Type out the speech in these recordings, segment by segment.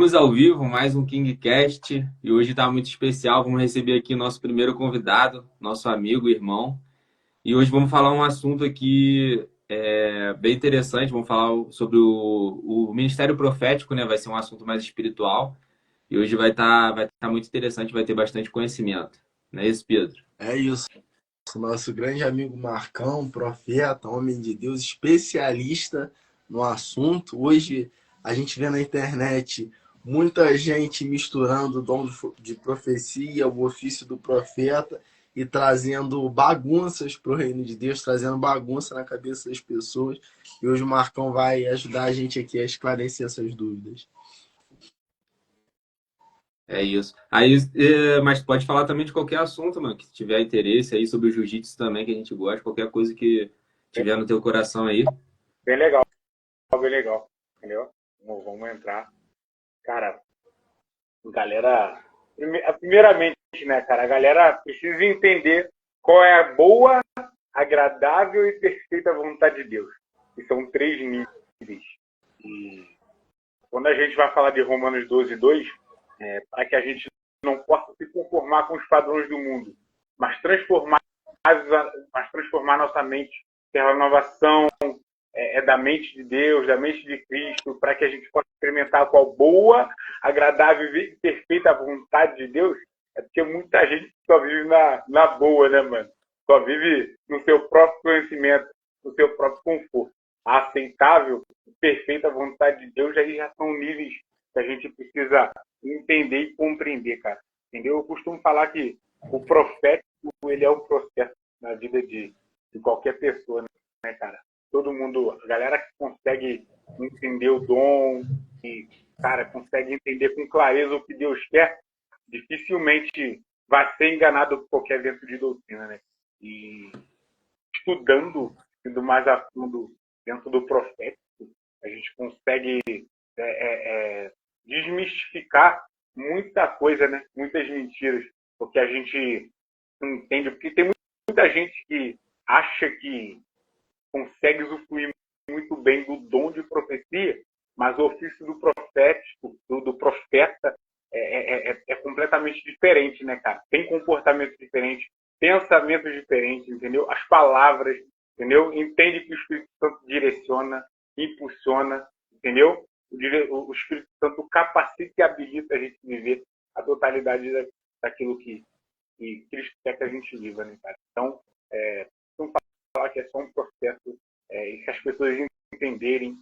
Estamos ao vivo, mais um KingCast, e hoje está muito especial. Vamos receber aqui nosso primeiro convidado, nosso amigo, irmão. E hoje vamos falar um assunto aqui bem interessante. Vamos falar sobre o ministério profético, né? Vai ser um assunto mais espiritual. E hoje vai tá muito interessante, vai ter bastante conhecimento. Não é isso, Pedro? É isso, nosso grande amigo Marcão, profeta, homem de Deus, especialista no assunto. Hoje a gente vê na internet muita gente misturando o dom de profecia, o ofício do profeta e trazendo bagunças para o reino de Deus, trazendo bagunça na cabeça das pessoas. E hoje o Marcão vai ajudar a gente aqui a esclarecer essas dúvidas. É isso. Aí, mas pode falar também de qualquer assunto, mano, que tiver interesse aí sobre o jiu-jitsu também, que a gente gosta, qualquer coisa que tiver no teu coração aí. Bem legal, bem legal. Entendeu? Vamos entrar. Cara, galera. Primeiramente, né, cara? A galera precisa entender qual é a boa, agradável e perfeita vontade de Deus. Que são três níveis. E quando a gente vai falar de Romanos 12:2, para que a gente não possa se conformar com os padrões do mundo, mas transformar nossa mente pela renovação da mente de Deus, da mente de Cristo, para que a gente possa experimentar qual boa, agradável e perfeita vontade de Deus. É porque muita gente só vive na boa, né, mano? Só vive no seu próprio conhecimento, no seu próprio conforto. A aceitável e perfeita vontade de Deus aí já são níveis que a gente precisa entender e compreender, cara. Entendeu? Eu costumo falar que o profético, ele é um processo na vida de qualquer pessoa, né, cara? Todo mundo, a galera que consegue entender o dom e, cara, consegue entender com clareza o que Deus quer, dificilmente vai ser enganado por qualquer vento de doutrina, né? E estudando, indo mais a fundo dentro do profético, a gente consegue desmistificar muita coisa, né? Muitas mentiras, porque a gente não entende, porque tem muita gente que acha que consegue usufruir muito bem do dom de profecia, mas o ofício do profético, do profeta, é completamente diferente, né, cara? Tem comportamento diferente, pensamentos diferentes, entendeu? As palavras, entendeu? Entende que o Espírito Santo direciona, impulsiona, entendeu? O Espírito Santo capacita e habilita a gente a viver a totalidade daquilo que Cristo quer que a gente viva, né, cara? Então, não falar que é só um processo, e que as pessoas entenderem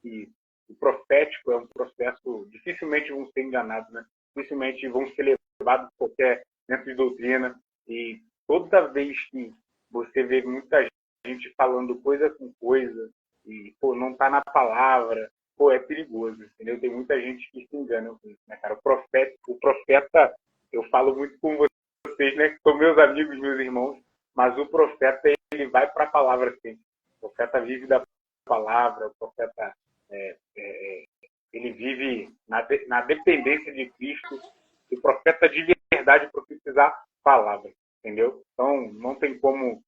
que o profético é um processo, dificilmente vão ser enganados, né? Dificilmente vão ser levados por qualquer dentro de doutrina, e toda vez que você vê muita gente falando coisa com coisa, e, pô, não tá na palavra, pô, é perigoso, entendeu? Tem muita gente que se engana com isso, né, cara? O profeta, eu falo muito com vocês, né, que são meus amigos, meus irmãos, mas o profeta, ele vai para a palavra sempre. O profeta vive da palavra, o profeta ele vive na dependência de Cristo. O profeta de verdade profetizar a palavra, entendeu? Então, não tem como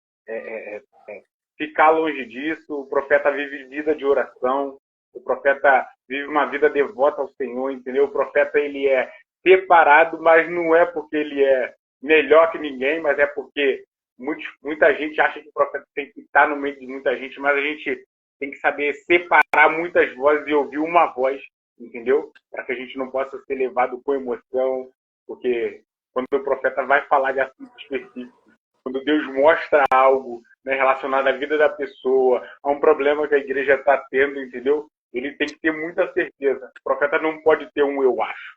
ficar longe disso. O profeta vive vida de oração, o profeta vive uma vida devota ao Senhor, entendeu? O profeta, ele é separado, mas não é porque ele é melhor que ninguém, mas é porque muita gente acha que o profeta tem que estar no meio de muita gente, mas a gente tem que saber separar muitas vozes e ouvir uma voz, entendeu? Para que a gente não possa ser levado com emoção, porque quando o profeta vai falar de assuntos específicos, quando Deus mostra algo, né, relacionado à vida da pessoa, a um problema que a igreja está tendo, entendeu? Ele tem que ter muita certeza. O profeta não pode ter um eu acho.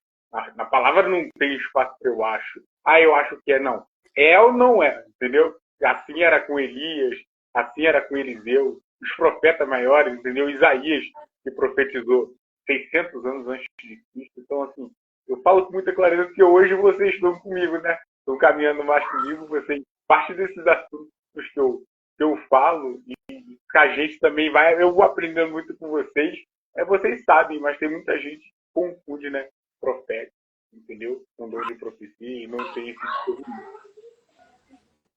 Na palavra não tem espaço para eu acho. Ah, eu acho que é, não. É ou não é, entendeu? Assim era com Elias, assim era com Eliseu, os profetas maiores, entendeu? Isaías, que profetizou 600 anos antes de Cristo. Então, assim, eu falo com muita clareza porque hoje vocês estão comigo, né? Estão caminhando mais comigo, vocês, parte desses assuntos que eu falo e que a gente também vai, eu vou aprendendo muito com vocês, vocês sabem, mas tem muita gente que confunde, né? Profeta, entendeu? Com dor de profecia e não tem esse discernimento.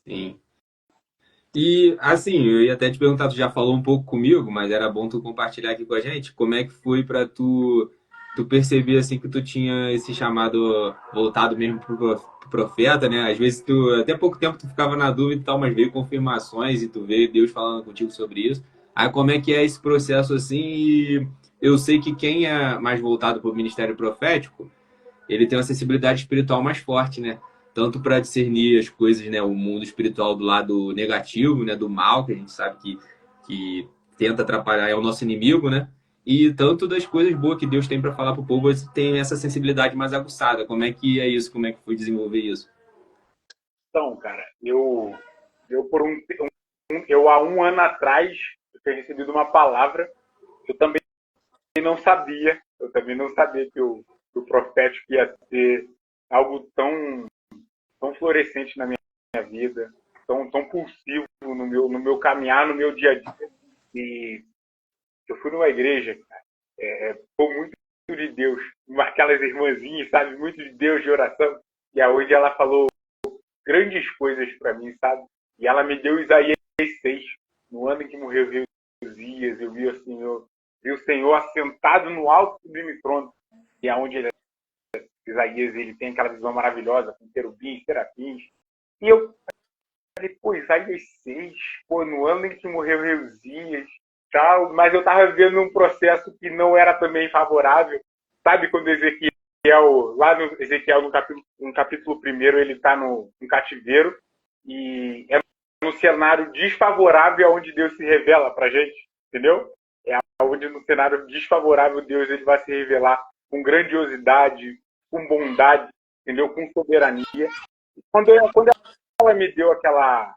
Sim. E assim, eu ia até te perguntar, tu já falou um pouco comigo, mas era bom tu compartilhar aqui com a gente, como é que foi pra tu tu percebia assim que tu tinha esse chamado voltado mesmo pro profeta, né? Às vezes tu, até pouco tempo tu ficava na dúvida e tal, mas veio confirmações e tu veio Deus falando contigo sobre isso. Aí como é que é esse processo assim? E eu sei que quem é mais voltado pro ministério profético, ele tem uma sensibilidade espiritual mais forte, né? Tanto para discernir as coisas, né? O mundo espiritual do lado negativo, né? Do mal, que a gente sabe que tenta atrapalhar, é o nosso inimigo, né? E tanto das coisas boas que Deus tem para falar para o povo, você tem essa sensibilidade mais aguçada. Como é que é isso? Como é que foi desenvolver isso? Então, cara, eu por eu há um ano atrás eu tinha recebido uma palavra que eu também não sabia que o profético ia ser algo tão florescente na minha vida, tão pulsivo no meu caminhar, no meu dia a dia. E eu fui numa igreja, cara, foi muito de Deus, aquelas irmãzinhas, sabe, muito de Deus, de oração, e aonde ela falou grandes coisas para mim, sabe? E ela me deu Isaías 6, no ano em que morreu Uzias, eu vi o Senhor assentado no alto sublime trono, e aonde Isaías ele tem aquela visão maravilhosa, com querubins, serafins. E eu falei, pô, Isaías 6, pô, no ano em que morreu Reusias, tal, mas eu estava vivendo um processo que não era também favorável. Sabe quando Ezequiel, lá no Ezequiel, no capítulo 1, ele está no cativeiro, e é no cenário desfavorável onde Deus se revela para gente, entendeu? É onde no cenário desfavorável Deus ele vai se revelar com grandiosidade, com bondade, entendeu? Com soberania. E quando ela me deu aquela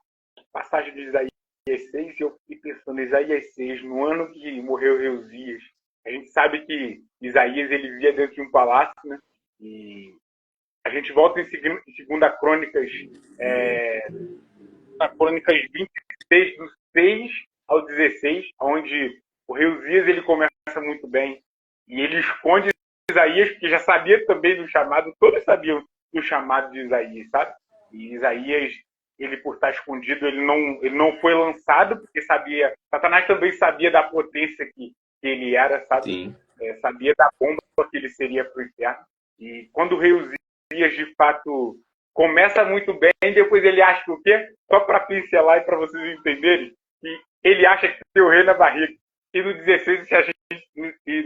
passagem de Isaías 6, eu fiquei pensando, Isaías 6, no ano que morreu Reusias, a gente sabe que Isaías ele vivia dentro de um palácio, né? E a gente volta em 2 Crônicas, Crônicas 26, do 6 ao 16, onde o Reusias ele começa muito bem, e ele esconde Isaías, porque já sabia também do chamado, todos sabiam do chamado de Isaías, sabe? E Isaías, ele por estar escondido, ele não foi lançado, porque sabia, Satanás também sabia da potência que ele era, sabe? Sim. Sabia da bomba que ele seria para o inferno. E quando o rei Uzias, de fato, começa muito bem, depois ele acha que o quê? Só para pincelar e para vocês entenderem, que ele acha que tem o rei na barriga. E no 16,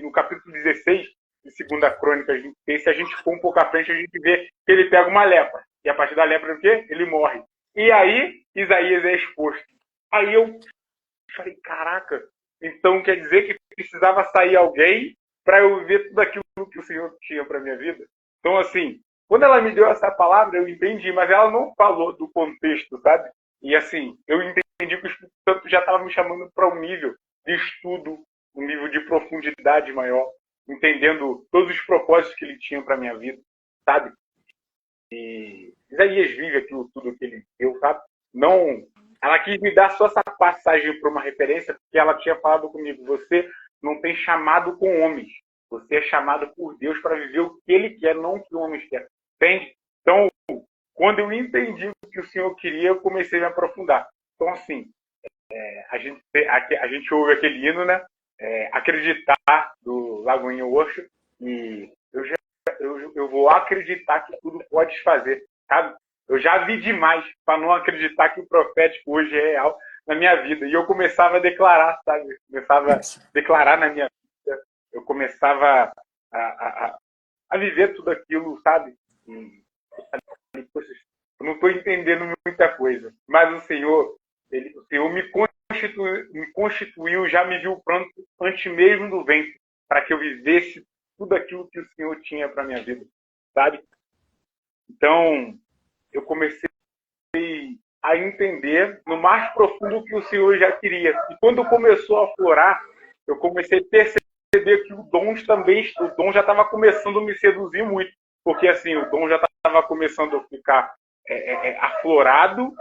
no capítulo 16, de 2 Crônicas, se a gente for um pouco à frente, a gente vê que ele pega uma lepra. E a partir da lepra, o quê? Ele morre. E aí, Isaías é exposto. Aí eu falei, caraca, então quer dizer que precisava sair alguém para eu ver tudo aquilo que o Senhor tinha para minha vida? Então, assim, quando ela me deu essa palavra, eu entendi, mas ela não falou do contexto, sabe? E, assim, eu entendi que o Espírito Santo já estava me chamando para um nível de estudo, um nível de profundidade maior, entendendo todos os propósitos que ele tinha para minha vida, sabe? E Isaías vive aquilo tudo que ele deu, sabe? Não, ela quis me dar só essa passagem para uma referência, porque ela tinha falado comigo, você não tem chamado com homens, você é chamado por Deus para viver o que ele quer, não o que homens querem. Entende? Então, quando eu entendi o que o Senhor queria, eu comecei a me aprofundar. Então, assim, a gente ouve aquele hino, né? Acreditar, do Lagoinha Worship, e eu vou acreditar que tudo pode fazer, sabe? Eu já vi demais para não acreditar que o profético hoje é real na minha vida. E eu começava a declarar, sabe? Começava a declarar na minha vida. Eu começava a viver tudo aquilo, sabe? E poxa, eu não estou entendendo muita coisa. Mas o Senhor me constituiu, já me viu pronto antes mesmo do ventre, para que eu vivesse tudo aquilo que o Senhor tinha para minha vida, sabe? Então, eu comecei a entender no mais profundo o que o Senhor já queria. E quando começou a aflorar, eu comecei a perceber que o dom já estava começando a me seduzir muito, porque assim, o dom já estava começando a ficar aflorado,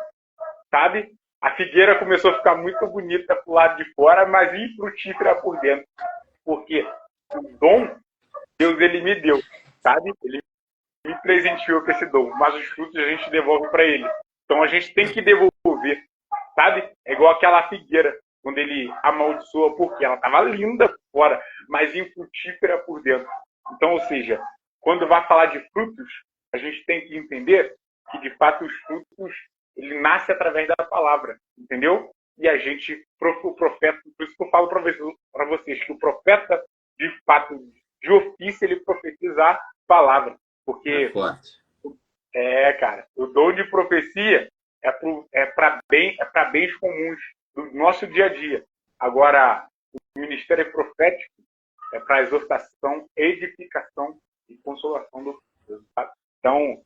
sabe? A figueira começou a ficar muito bonita pro lado de fora, mas infrutífera por dentro. Porque o dom, Deus ele me deu, sabe? Ele me presenteou com esse dom, mas os frutos a gente devolve para ele. Então a gente tem que devolver, sabe? É igual aquela figueira, quando ele amaldiçoa, porque ela estava linda por fora, mas infrutífera por dentro. Então, ou seja, quando vai falar de frutos, a gente tem que entender que, de fato, os frutos, ele nasce através da palavra, entendeu? E a gente, o profeta, por isso que eu falo para vocês, que o profeta, de fato, de ofício, ele profetiza a palavra. É Porque, forte. cara, o dom de profecia é para bens comuns do nosso dia a dia. Agora, o ministério profético é para exortação, edificação e consolação do povo. Tá? Então,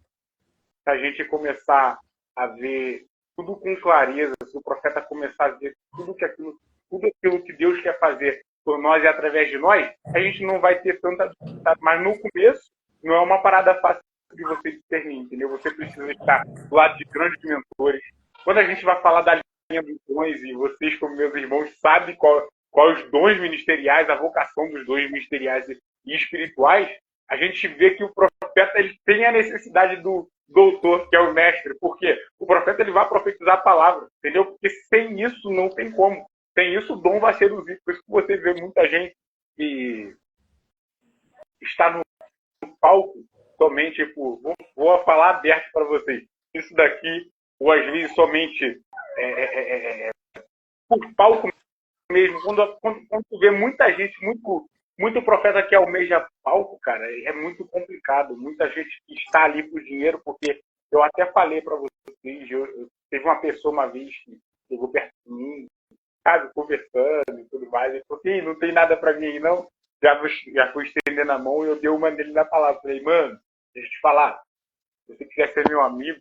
se a gente começar a ver tudo com clareza, se o profeta começar a ver tudo aquilo que Deus quer fazer por nós e através de nós, a gente não vai ter tanta dificuldade. Mas no começo, não é uma parada fácil de você discernir, entendeu? Você precisa estar do lado de grandes mentores. Quando a gente vai falar da linha dos dons, e vocês, como meus irmãos, sabem qual os dons ministeriais, a vocação dos dons ministeriais e espirituais, a gente vê que o profeta ele tem a necessidade do doutor, que é o mestre. Por quê? O profeta ele vai profetizar a palavra, entendeu? Porque sem isso não tem como. Sem isso o dom vai ser reduzido. Por isso que você vê muita gente que está no palco somente, tipo, vou falar aberto para vocês. Isso daqui, ou às vezes somente por palco mesmo. Quando tu vê muita gente, muito profeta que almeja palco, cara, é muito complicado. Muita gente que está ali por dinheiro, porque eu até falei para vocês, teve uma pessoa uma vez que chegou perto de mim, sabe, conversando e tudo mais, e falou assim, não tem nada para mim aí, não. Já fui estendendo a mão e eu dei uma dele na palavra. Falei, mano, deixa eu te falar, se você quiser ser meu amigo,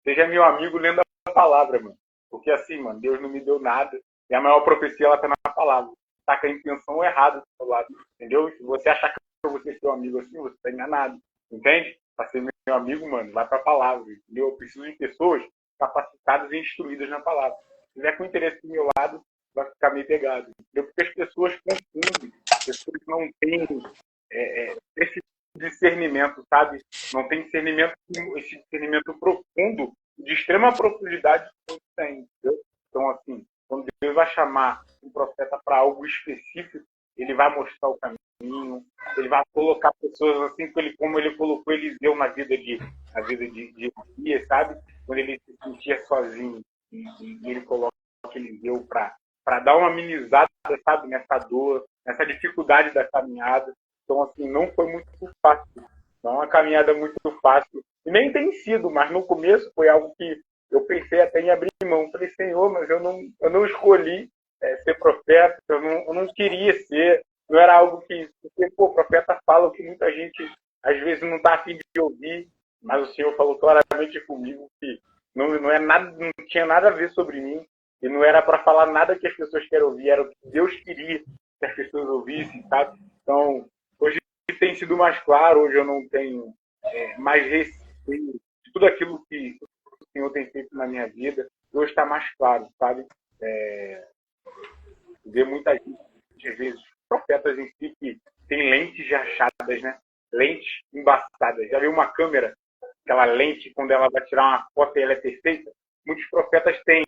seja meu amigo lendo a palavra, mano. Porque assim, mano, Deus não me deu nada. E a maior profecia, ela tá na palavra. Tá com a intenção errada do seu lado. Entendeu? Se você achar que eu vou ser seu amigo assim, você tá enganado. Entende? Pra ser meu amigo, mano, vai pra palavra. Entendeu? Eu preciso de pessoas capacitadas e instruídas na palavra. Se tiver com interesse do meu lado, vai ficar meio pegado. Entendeu? Porque as pessoas confundem. As pessoas não têm esse discernimento, sabe? Não tem discernimento, esse discernimento profundo, de extrema profundidade que não tem, entendeu? Então, assim, quando Deus vai chamar um profeta para algo específico, ele vai mostrar o caminho, ele vai colocar pessoas assim como ele colocou Eliseu na vida de Elias, sabe? Quando ele se sentia sozinho e ele coloca Eliseu para dar uma amenizada, sabe, nessa dor, nessa dificuldade da caminhada. Então, assim, não foi muito fácil. Não é uma caminhada muito fácil. E nem tem sido, mas no começo foi algo que eu pensei até em abrir mão. Falei, Senhor, mas eu não escolhi ser profeta, eu não queria ser. Não era algo que... Porque, pô, o profeta fala o que muita gente, às vezes, não está afim de ouvir, mas o Senhor falou claramente comigo que não é nada, não tinha nada a ver sobre mim, e não era para falar nada que as pessoas querem ouvir, era o que Deus queria que as pessoas ouvissem, sabe? Então, hoje tem sido mais claro, hoje eu não tenho mais receio de tudo aquilo que o Senhor tem feito na minha vida, hoje está mais claro, sabe? Ver muita gente, às vezes, profetas em si que tem lentes rachadas, né? Lentes embaçadas. Já viu uma câmera, aquela lente, quando ela vai tirar uma foto e ela é perfeita? Muitos profetas têm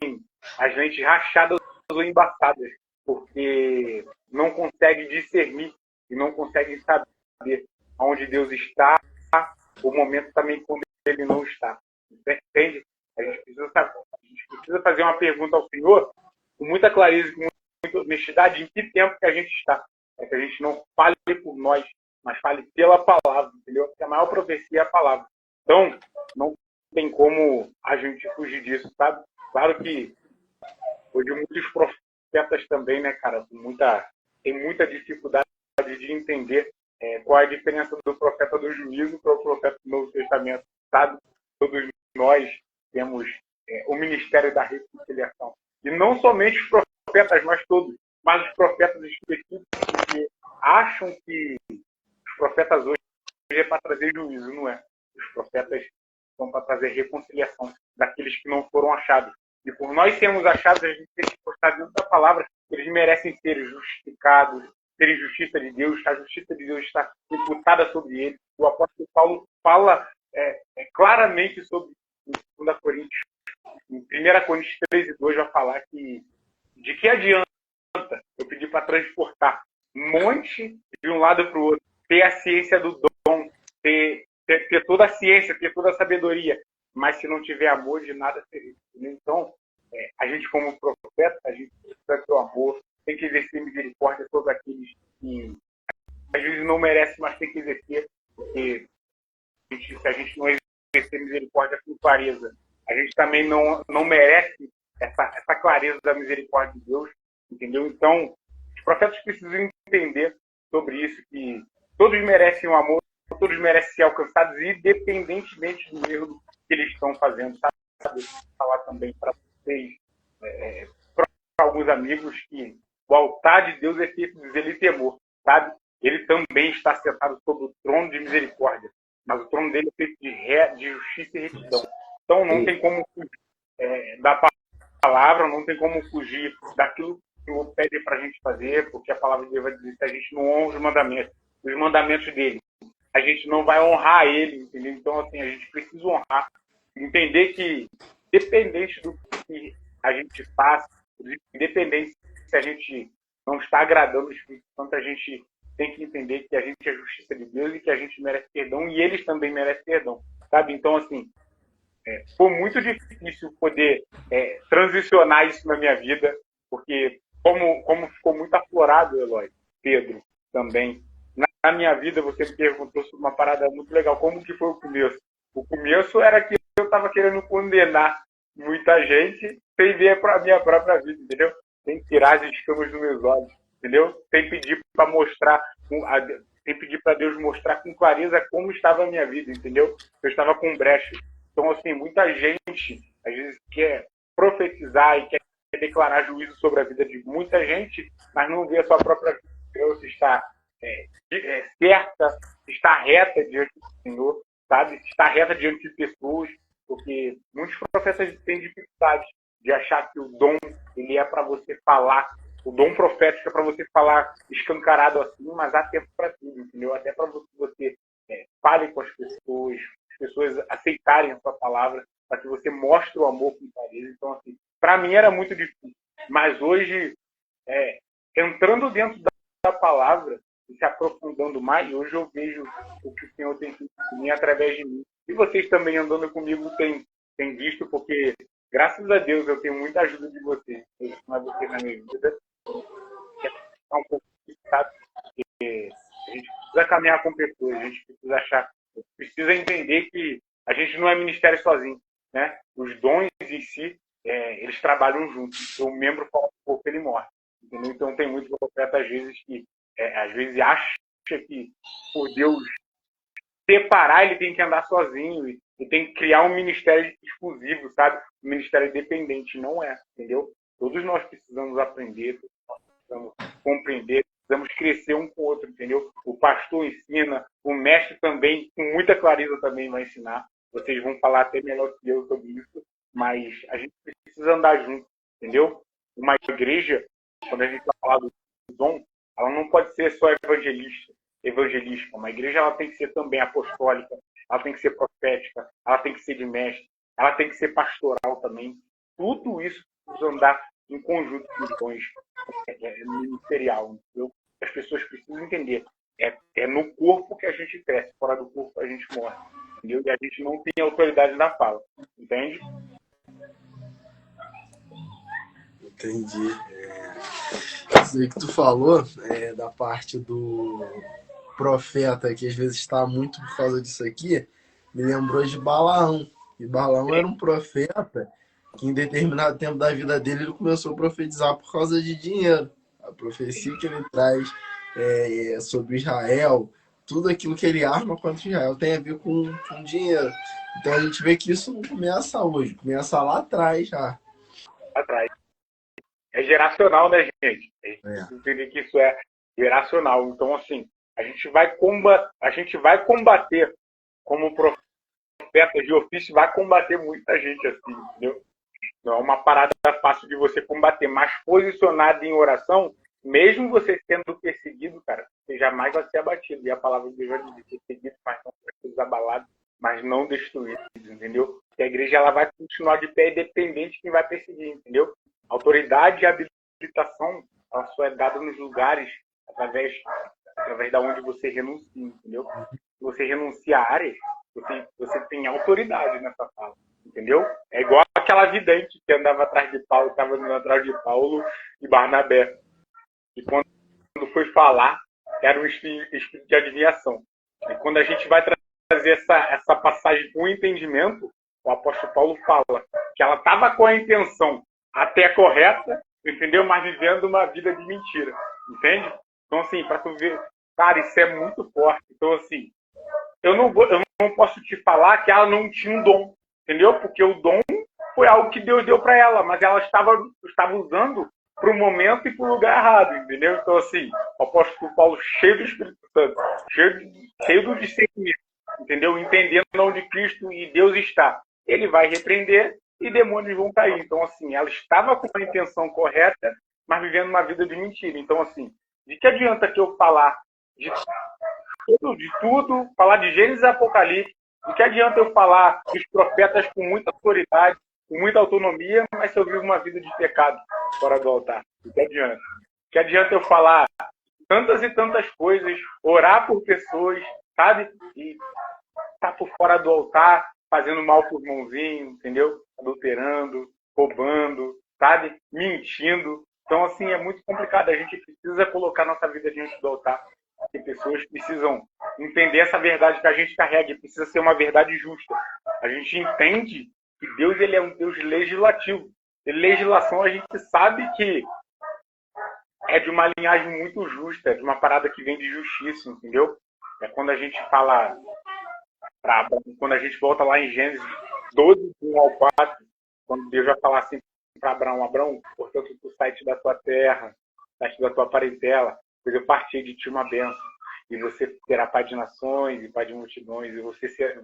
as lentes rachadas ou embaçadas, porque não conseguem discernir e não conseguem saber onde Deus está, o momento também quando ele não está. Entende? A gente precisa fazer uma pergunta ao Senhor com muita clareza, com muita honestidade, em que tempo que a gente está. É que a gente não fale por nós, mas fale pela palavra, entendeu? Porque a maior profecia é a palavra. Então, não tem como a gente fugir disso, sabe? Claro que hoje muitos profetas também, né, cara, tem muita dificuldade de entender qual é a diferença do profeta do juízo para o profeta do Novo Testamento, sabe? Todos nós temos o ministério da reconciliação. E não somente os profetas, mas todos, mas os profetas específicos que acham que os profetas hoje é para trazer juízo, não é? Os profetas são para trazer reconciliação daqueles que não foram achados. E por nós sermos achados, a gente tem que postar dentro da palavra que eles merecem ser justificados, terem justiça de Deus, a justiça de Deus está imputada sobre eles. O apóstolo Paulo fala claramente sobre em 2 Coríntios, em 1 Coríntios 13:2 vai falar que de que adianta eu pedir para transportar um monte de um lado para o outro, ter a ciência do dom, ter toda a ciência, ter toda a sabedoria, mas se não tiver amor, de nada servir. Então, a gente como profeta, a gente precisa ter o amor, tem que exercer misericórdia a todos aqueles que às vezes não merecem, mas tem que exercer, porque se a gente não exercer misericórdia com clareza, a gente também não merece essa clareza da misericórdia de Deus, entendeu? Então, os profetas precisam entender sobre isso, que todos merecem o amor, todos merecem ser alcançados, independentemente do erro que eles estão fazendo. Sabe? Falar também para vocês, para alguns amigos, que o altar de Deus é feito de zelo e temor, sabe? Ele também está sentado sobre o trono de misericórdia, mas o trono dele é feito de justiça e retidão. Então não tem como fugir da palavra, não tem como fugir daquilo que o Senhor pede para a gente fazer, porque a palavra de Deus vai dizer que a gente não honra os mandamentos dele, a gente não vai honrar ele, entendeu? Então, assim, a gente precisa honrar, entender que, independente do que a gente faça, independente se a gente não está agradando o Espírito Santo, a gente tem que entender que a gente é justiça de Deus e que a gente merece perdão e eles também merecem perdão, sabe? Então, assim, foi muito difícil poder transicionar isso na minha vida, porque como ficou muito aflorado, Eloy, Pedro, também, na minha vida, você me perguntou sobre uma parada muito legal, como que foi o começo? O começo era que eu estava querendo condenar muita gente sem ver a minha própria vida, entendeu? Sem tirar as escamas dos meus olhos, entendeu? Sem pedir para mostrar, sem pedir para Deus mostrar com clareza como estava a minha vida, entendeu? Eu estava com brecha. Então, assim, muita gente, às vezes, quer profetizar e quer declarar juízo sobre a vida de muita gente, mas não vê a sua própria vida, se está certa, se está reta diante do Senhor, sabe? Se está reta diante de pessoas, porque muitos profetas têm dificuldade de achar que o dom ele é para você falar, o dom profético é para você falar escancarado assim, mas há tempo para tudo, entendeu? Até para você fale com as pessoas aceitarem a sua palavra, para que você mostre o amor com clareza. Então, assim, para mim era muito difícil, mas hoje, entrando dentro da palavra e se aprofundando mais, hoje eu vejo o que o Senhor tem feito em mim através de mim. E vocês também andando comigo têm visto, porque graças a Deus eu tenho muita ajuda de vocês, mas vocês na minha vida. É um pouco complicado, porque a gente precisa caminhar com pessoas, a gente precisa entender que a gente não é ministério sozinho, né? Os dons em si, eles trabalham juntos. O membro fora do corpo, ele morre. Entendeu? Então tem muito profeta às vezes que às vezes acha que por Deus separar, ele tem que andar sozinho e tem que criar um ministério exclusivo, sabe? Um ministério independente. Não é, entendeu? Todos nós precisamos aprender, todos nós precisamos compreender, precisamos crescer um com o outro, entendeu? O pastor ensina, o mestre também, com muita clareza também vai ensinar. Vocês vão falar até melhor que eu sobre isso, mas a gente precisa andar junto, entendeu? Uma igreja, quando a gente vai falar do dom, ela não pode ser só evangelística. Uma igreja ela tem que ser também apostólica, ela tem que ser profética, ela tem que ser de mestre, ela tem que ser pastoral também. Tudo isso precisa andar em conjunto com os dons ministerial. Entendeu? As pessoas precisam entender. É no corpo que a gente cresce, fora do corpo a gente morre. Entendeu? E a gente não tem autoridade na fala. Entende? Entendi. Isso aí que tu falou, da parte do profeta, que às vezes está muito por causa disso aqui, me lembrou de Balaão. E Balaão era um profeta que em determinado tempo da vida dele ele começou a profetizar por causa de dinheiro. A profecia que ele traz sobre Israel, tudo aquilo que ele arma contra Israel tem a ver com dinheiro. Então a gente vê que isso não começa hoje, começa lá atrás já. Atrás. É geracional, né, gente? A gente precisa entender que isso é geracional. Então, assim, a gente vai combater como profeta de ofício, vai combater muita gente assim, entendeu? Não é uma parada fácil de você combater, mas posicionado em oração, mesmo você sendo perseguido, cara, você jamais vai ser abatido. E a palavra de Deus vai dizer perseguido, mas não abalados, mas não destruídos, entendeu? E a igreja ela vai continuar de pé independente de quem vai perseguir, entendeu? Autoridade e habilitação, ela só é dada nos lugares através da onde você renuncia, entendeu? Se você renuncia a áreas, você tem autoridade nessa fala, entendeu? É igual aquela vidente que andava atrás de Paulo, estava andando atrás de Paulo e Barnabé. E quando foi falar, era um espírito de adivinhação. E quando a gente vai trazer essa passagem com entendimento, o apóstolo Paulo fala que ela estava com a intenção até correta, entendeu? Mas vivendo uma vida de mentira, entende? Então, assim, para tu ver, cara, isso é muito forte. Então, assim, eu não posso te falar que ela não tinha um dom, entendeu? Porque o dom foi algo que Deus deu para ela, mas ela estava usando para o momento e para o lugar errado, entendeu? Então, assim, o apóstolo Paulo cheio do Espírito Santo, cheio do discernimento, entendeu? Entendendo onde Cristo e Deus está. Ele vai repreender e demônios vão cair. Então, assim, ela estava com a intenção correta, mas vivendo uma vida de mentira. Então, assim, de que adianta que eu falar de tudo, falar de Gênesis e Apocalipse, de que adianta eu falar dos profetas com muita autoridade, com muita autonomia, mas se eu vivo uma vida de pecado fora do altar? De que adianta? De que adianta eu falar tantas e tantas coisas, orar por pessoas, sabe? E tá por fora do altar, fazendo mal pro irmãozinho, entendeu? Adulterando, roubando, sabe? Mentindo. Então, assim, é muito complicado. A gente precisa colocar nossa vida diante do altar. Porque pessoas precisam entender essa verdade que a gente carrega. E precisa ser uma verdade justa. A gente entende que Deus, ele é um Deus legislativo. E legislação, a gente sabe que é de uma linhagem muito justa, de uma parada que vem de justiça, entendeu? É quando a gente fala, quando a gente volta lá em Gênesis 12, 1 ao 4, quando Deus vai falar assim para Abraão: Abraão, portanto, tu sai da tua terra, sai da tua parentela, pois eu parti de ti uma bênção. E você terá pai de nações e pai de multidões, e você ser,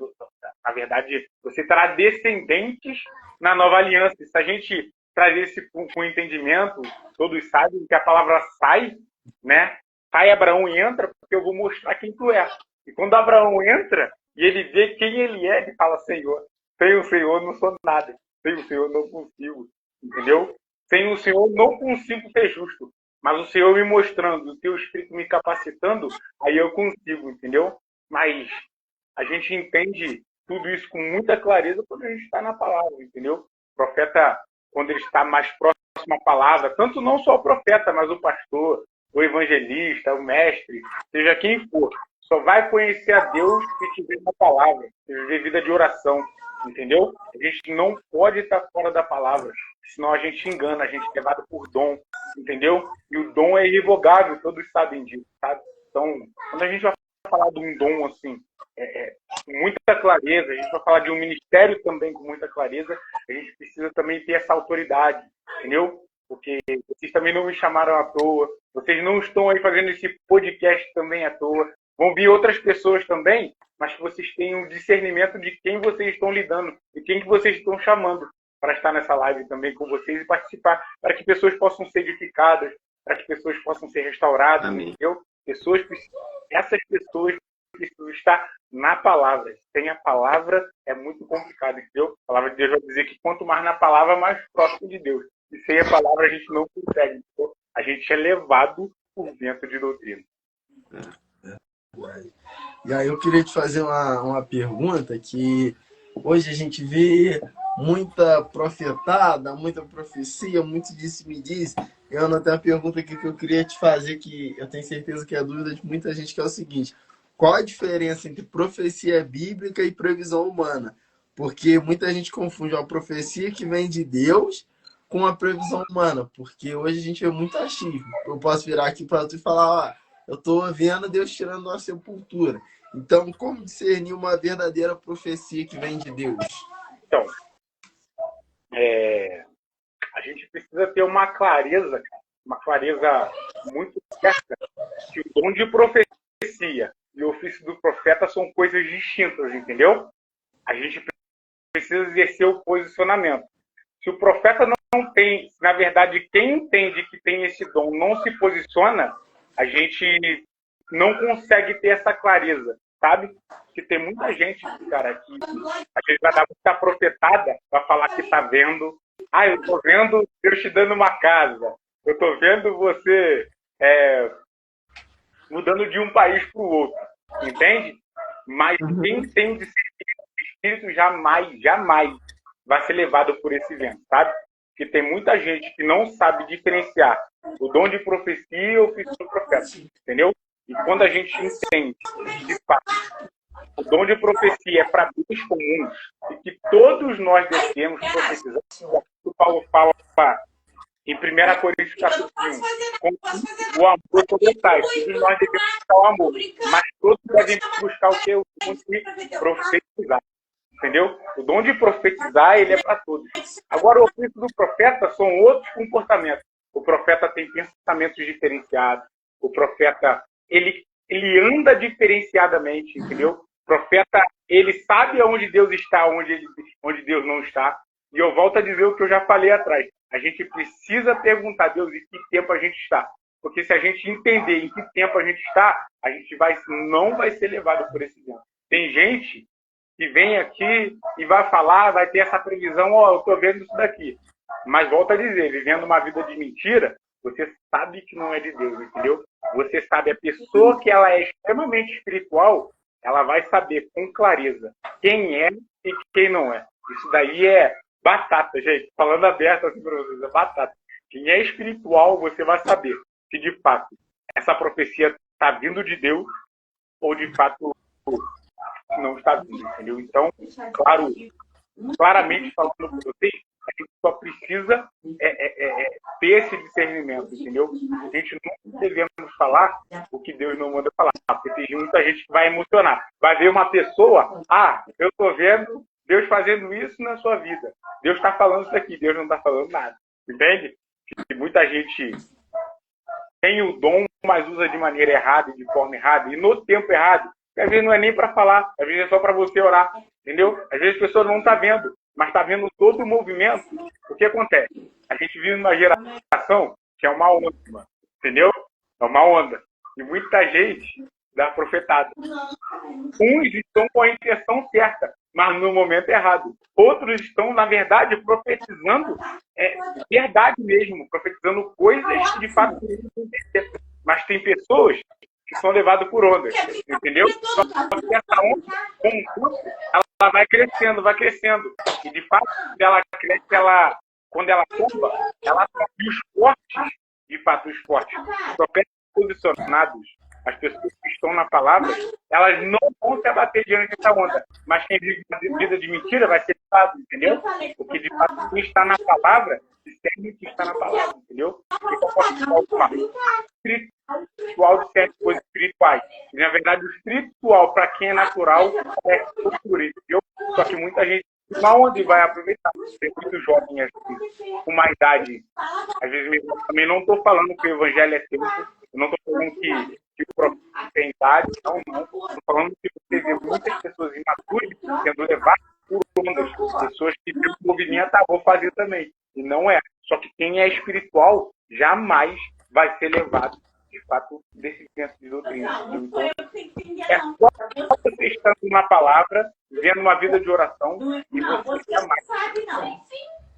na verdade, você terá descendentes na nova aliança. E se a gente trazer esse com entendimento, todos sabem que a palavra sai, né? Sai Abraão e entra, porque eu vou mostrar quem tu é. E quando Abraão entra e ele vê quem ele é, ele fala: Senhor, sem o Senhor não sou nada, sem o Senhor não consigo, entendeu? Sem o Senhor não consigo ser justo. Mas o Senhor me mostrando, o teu Espírito me capacitando, aí eu consigo, entendeu? Mas a gente entende tudo isso com muita clareza quando a gente está na palavra, entendeu? O profeta, quando ele está mais próximo à palavra, tanto não só o profeta, mas o pastor, o evangelista, o mestre, seja quem for, só vai conhecer a Deus se tiver na palavra, se viver vida de oração, entendeu? A gente não pode estar fora da palavra, senão a gente engana, a gente é levado por dom, entendeu? E o dom é irrevogável, todos sabem disso, sabe? Então, quando a gente vai falar de um dom assim, com muita clareza, a gente vai falar de um ministério também com muita clareza, a gente precisa também ter essa autoridade, entendeu? Porque vocês também não me chamaram à toa, vocês não estão aí fazendo esse podcast também à toa, vão vir outras pessoas também, mas que vocês tenham discernimento de quem vocês estão lidando, de quem que vocês estão chamando para estar nessa live também com vocês e participar, para que pessoas possam ser edificadas, para que pessoas possam ser restauradas, entendeu? Essas pessoas precisam estar na palavra. Sem a palavra é muito complicado, entendeu? A palavra de Deus vai dizer que quanto mais na palavra, mais próximo de Deus. E sem a palavra a gente não consegue, entendeu? A gente é levado por vento de doutrina. E aí eu queria te fazer uma pergunta que hoje a gente vê muita profetada, muita profecia, muito disse-me-diz. Eu anotei uma pergunta aqui que eu queria te fazer, que eu tenho certeza que é a dúvida de muita gente, que é o seguinte: qual a diferença entre profecia bíblica e previsão humana? Porque muita gente confunde a profecia que vem de Deus com a previsão humana, porque hoje a gente vê muito achismo. Eu posso virar aqui para tu e falar: ó, eu estou vendo Deus tirando uma sepultura. Então, como discernir uma verdadeira profecia que vem de Deus? Então, a gente precisa ter uma clareza muito certa, que o dom de profecia e o ofício do profeta são coisas distintas, entendeu? A gente precisa exercer o posicionamento. Se o profeta não tem, na verdade, quem entende que tem esse dom não se posiciona, a gente não consegue ter essa clareza, sabe? Porque tem muita gente, cara, que a gente vai dar muita profetada para falar que tá vendo. Ah, eu tô vendo Deus te dando uma casa. Eu tô vendo você mudando de um país para o outro, entende? Mas quem tem o discernimento do espírito jamais vai ser levado por esse vento, sabe? Porque tem muita gente que não sabe diferenciar o dom de profecia e o ofício do profeta, entendeu? E quando a gente entende, de fato, o dom de profecia é para bens comuns e que todos nós devemos profetizar, o Paulo fala em 1 Coríntios capítulo 1, o amor sobressai. Todos nós devemos buscar o amor, mas todos devem buscar o que? O dom de profetizar. Entendeu? O dom de profetizar, ele é para todos. Agora, o ofício do profeta são outros comportamentos. O profeta tem pensamentos diferenciados. O profeta, ele anda diferenciadamente, entendeu? O profeta, ele sabe aonde Deus está, onde Deus não está. E eu volto a dizer o que eu já falei atrás. A gente precisa perguntar a Deus em que tempo a gente está. Porque se a gente entender em que tempo a gente está, a gente não vai ser levado por esse tempo. Tem gente que vem aqui e vai falar, vai ter essa previsão, eu estou vendo isso daqui. Mas volto a dizer, vivendo uma vida de mentira, você sabe que não é de Deus, entendeu? Você sabe, a pessoa que ela é extremamente espiritual, ela vai saber com clareza quem é e quem não é. Isso daí é batata, gente. Falando aberto assim para vocês, é batata. Quem é espiritual, você vai saber se de fato essa profecia está vindo de Deus ou de fato não está vindo, entendeu? Então, claramente falando para vocês, a gente só precisa ter esse discernimento, entendeu? A gente não devemos falar o que Deus não manda falar, porque tem muita gente que vai emocionar. Vai ver uma pessoa, eu estou vendo Deus fazendo isso na sua vida. Deus está falando isso aqui, Deus não está falando nada. Entende? E muita gente tem o dom, mas usa de maneira errada e de forma errada, e no tempo errado. Às vezes não é nem para falar, às vezes é só para você orar, entendeu? Às vezes a pessoa não está vendo, mas está vendo todo o movimento. O que acontece? A gente vive numa geração que é uma onda, entendeu? É uma onda. E muita gente dá profetada. Uns estão com a intenção certa, mas no momento errado. Outros estão, na verdade, profetizando verdade mesmo, profetizando coisas que de fato não acontecer. Mas tem pessoas que são levadas por ondas, entendeu? Só que essa onda, ela vai crescendo. E de fato, quando ela cresce, quando ela tomba, ela e os fortes, de fato, os fortes, profetas posicionados, as pessoas que estão na palavra, elas não vão se abater diante dessa onda. Mas quem vive uma vida de mentira vai ser levado, entendeu? Porque de fato quem está na palavra, discerne o que está na palavra, entendeu? Porque eu posso falar alguma espiritual discerne coisas espirituais. E, na verdade, o espiritual, para quem é natural, é cultura, entendeu? Só que muita gente, onde vai aproveitar? Tem muitos jovens com uma idade, às vezes mesmo, também não estou falando que o evangelho é tempo, eu não estou falando que o profeta tem idade, não. Estou falando que você vê muitas pessoas imaturas sendo levadas por ondas, pessoas que têm o movimento, vou fazer também. E não é. Só que quem é espiritual jamais vai ser levado, de fato, desse centro de doutrina. Então, é só você estando na palavra, vivendo uma vida de oração, e você jamais.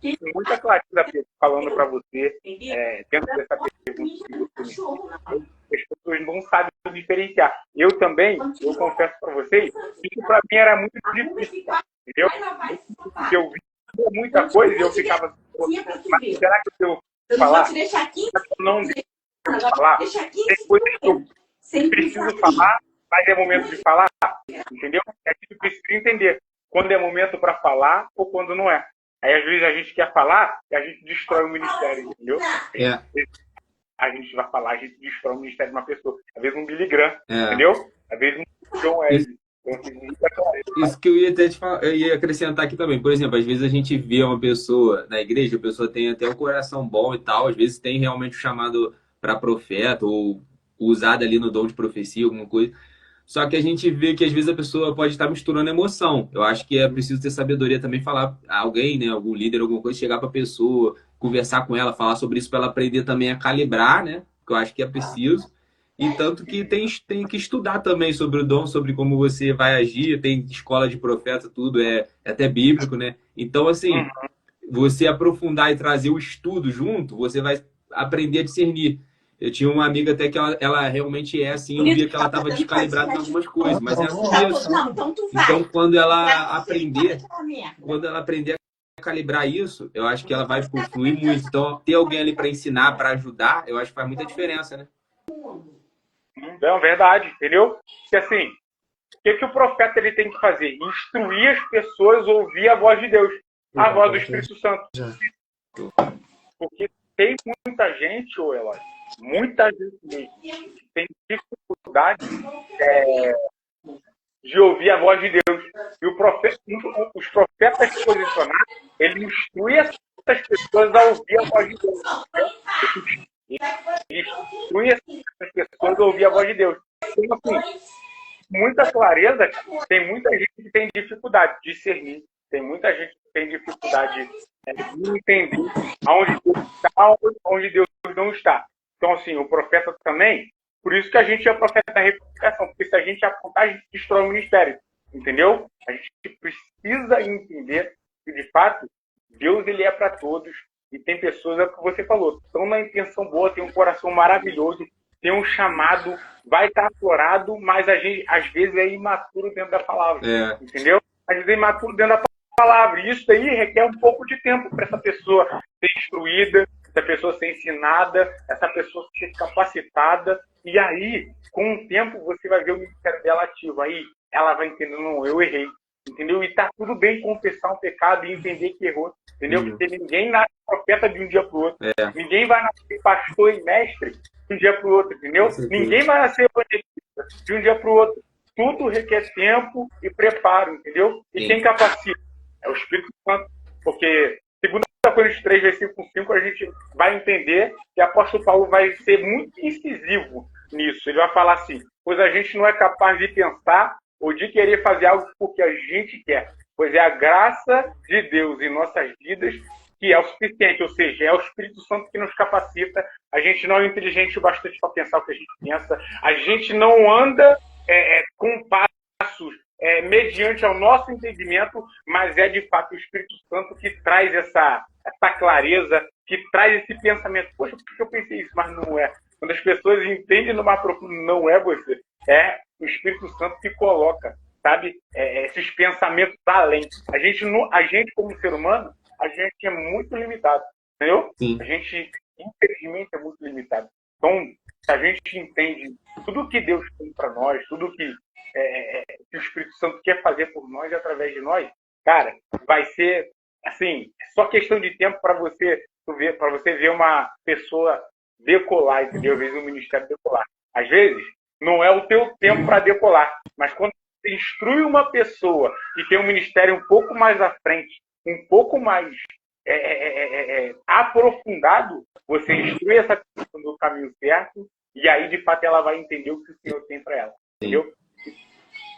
Tem muita clareza, Pedro, falando para você, dentro dessa pergunta que você me as pessoas não sabem diferenciar. Eu também, eu confesso para vocês, isso para mim era muito difícil, entendeu? Porque eu via muita coisa e eu ficava assim, mas será que eu devo falar? Será que eu não devo falar? Tem coisas que eu preciso falar, mas é momento de falar, entendeu? É que eu preciso entender quando é momento para falar ou quando não é. Aí, às vezes, a gente quer falar e a gente destrói o ministério, entendeu? A gente vai falar, a gente destrói o ministério de uma pessoa. Às vezes, um miligrama, entendeu? Às vezes, um John Wesley. Isso que eu ia até eu ia acrescentar aqui também. Por exemplo, às vezes a gente vê uma pessoa na igreja, a pessoa tem até um coração bom e tal, às vezes tem realmente o chamado para profeta ou usado ali no dom de profecia, alguma coisa. Só que a gente vê que às vezes a pessoa pode estar misturando emoção. Eu acho que é preciso ter sabedoria também, falar a alguém, né, algum líder, alguma coisa, chegar para a pessoa, conversar com ela, falar sobre isso para ela aprender também a calibrar, né? Que eu acho que é preciso. E tanto que tem que estudar também sobre o dom, sobre como você vai agir. Tem escola de profeta, tudo é até bíblico, né? Então, assim, você aprofundar e trazer o estudo junto, você vai aprender a discernir. Eu tinha uma amiga até que ela realmente é assim, eu via que ela estava descalibrada em algumas coisas, mas é assim mesmo. Então, quando ela aprender a calibrar isso, eu acho que ela vai fluir muito. Então, ter alguém ali para ensinar, para ajudar, eu acho que faz muita diferença, né? Não, verdade, entendeu? Porque assim, o que o profeta ele tem que fazer? Instruir as pessoas a ouvir a voz de Deus, a voz do Espírito Santo. Porque tem muita gente, ô Eloy, muita gente mesmo, que tem dificuldade de ouvir a voz de Deus. E os profetas posicionados, ele instrui essas pessoas a ouvir a voz de Deus. Ele instrui essas pessoas a ouvir a voz de Deus. Então, assim, muita clareza, tem muita gente que tem dificuldade de discernir, tem muita gente que tem dificuldade de entender aonde Deus está, onde Deus não está. Então, assim, o profeta também, por isso que a gente é o profeta da reivindicação, porque se a gente apontar, a gente destrói o ministério, entendeu? A gente precisa entender que, de fato, Deus ele é para todos, e tem pessoas, é o que você falou, estão na intenção boa, tem um coração maravilhoso, tem um chamado, vai estar aflorado, mas a gente, às vezes, é imaturo dentro da palavra. Entendeu? Às vezes é imaturo dentro da palavra. E isso aí requer um pouco de tempo para essa pessoa ser instruída, essa pessoa ser ensinada, essa pessoa ser capacitada. E aí, com o tempo, você vai ver o ministério dela ativo. Aí ela vai entender, não, eu errei. Entendeu? E tá tudo bem confessar um pecado e entender que errou. Entendeu? Porque ninguém nasce profeta de um dia para o outro. Ninguém vai nascer pastor e mestre de um dia para o outro, entendeu? Ninguém vai nascer evangelista de um dia para o outro. Tudo requer tempo e preparo, entendeu? E quem capacita? É o Espírito Santo. Porque, segundo Coríntios 3, versículo 5, a gente vai entender que o apóstolo Paulo vai ser muito incisivo nisso. Ele vai falar assim, pois a gente não é capaz de pensar ou de querer fazer algo porque a gente quer, pois é a graça de Deus em nossas vidas que é o suficiente, ou seja, é o Espírito Santo que nos capacita. A gente não é inteligente o bastante para pensar o que a gente pensa, a gente não anda com passos mediante ao nosso entendimento, mas é de fato o Espírito Santo que traz essa clareza, que traz esse pensamento. Poxa, por que eu pensei isso? Mas não é. Quando as pessoas entendem numa profundidade, não é você, é o Espírito Santo que coloca, sabe, esses pensamentos além. A gente, como ser humano, a gente é muito limitado, entendeu? Sim. A gente, infelizmente, é muito limitado. Então, se a gente entende tudo que Deus tem para nós, tudo que o Espírito Santo quer fazer por nós e através de nós, cara, vai ser, assim, só questão de tempo para você ver uma pessoa decolar, entendeu? Às vezes o ministério decolar. Às vezes, não é o teu tempo para decolar, mas quando você instrui uma pessoa e tem um ministério um pouco mais à frente, um pouco mais aprofundado, você instrui essa pessoa no caminho certo e aí, de fato, ela vai entender o que o Senhor tem para ela, entendeu?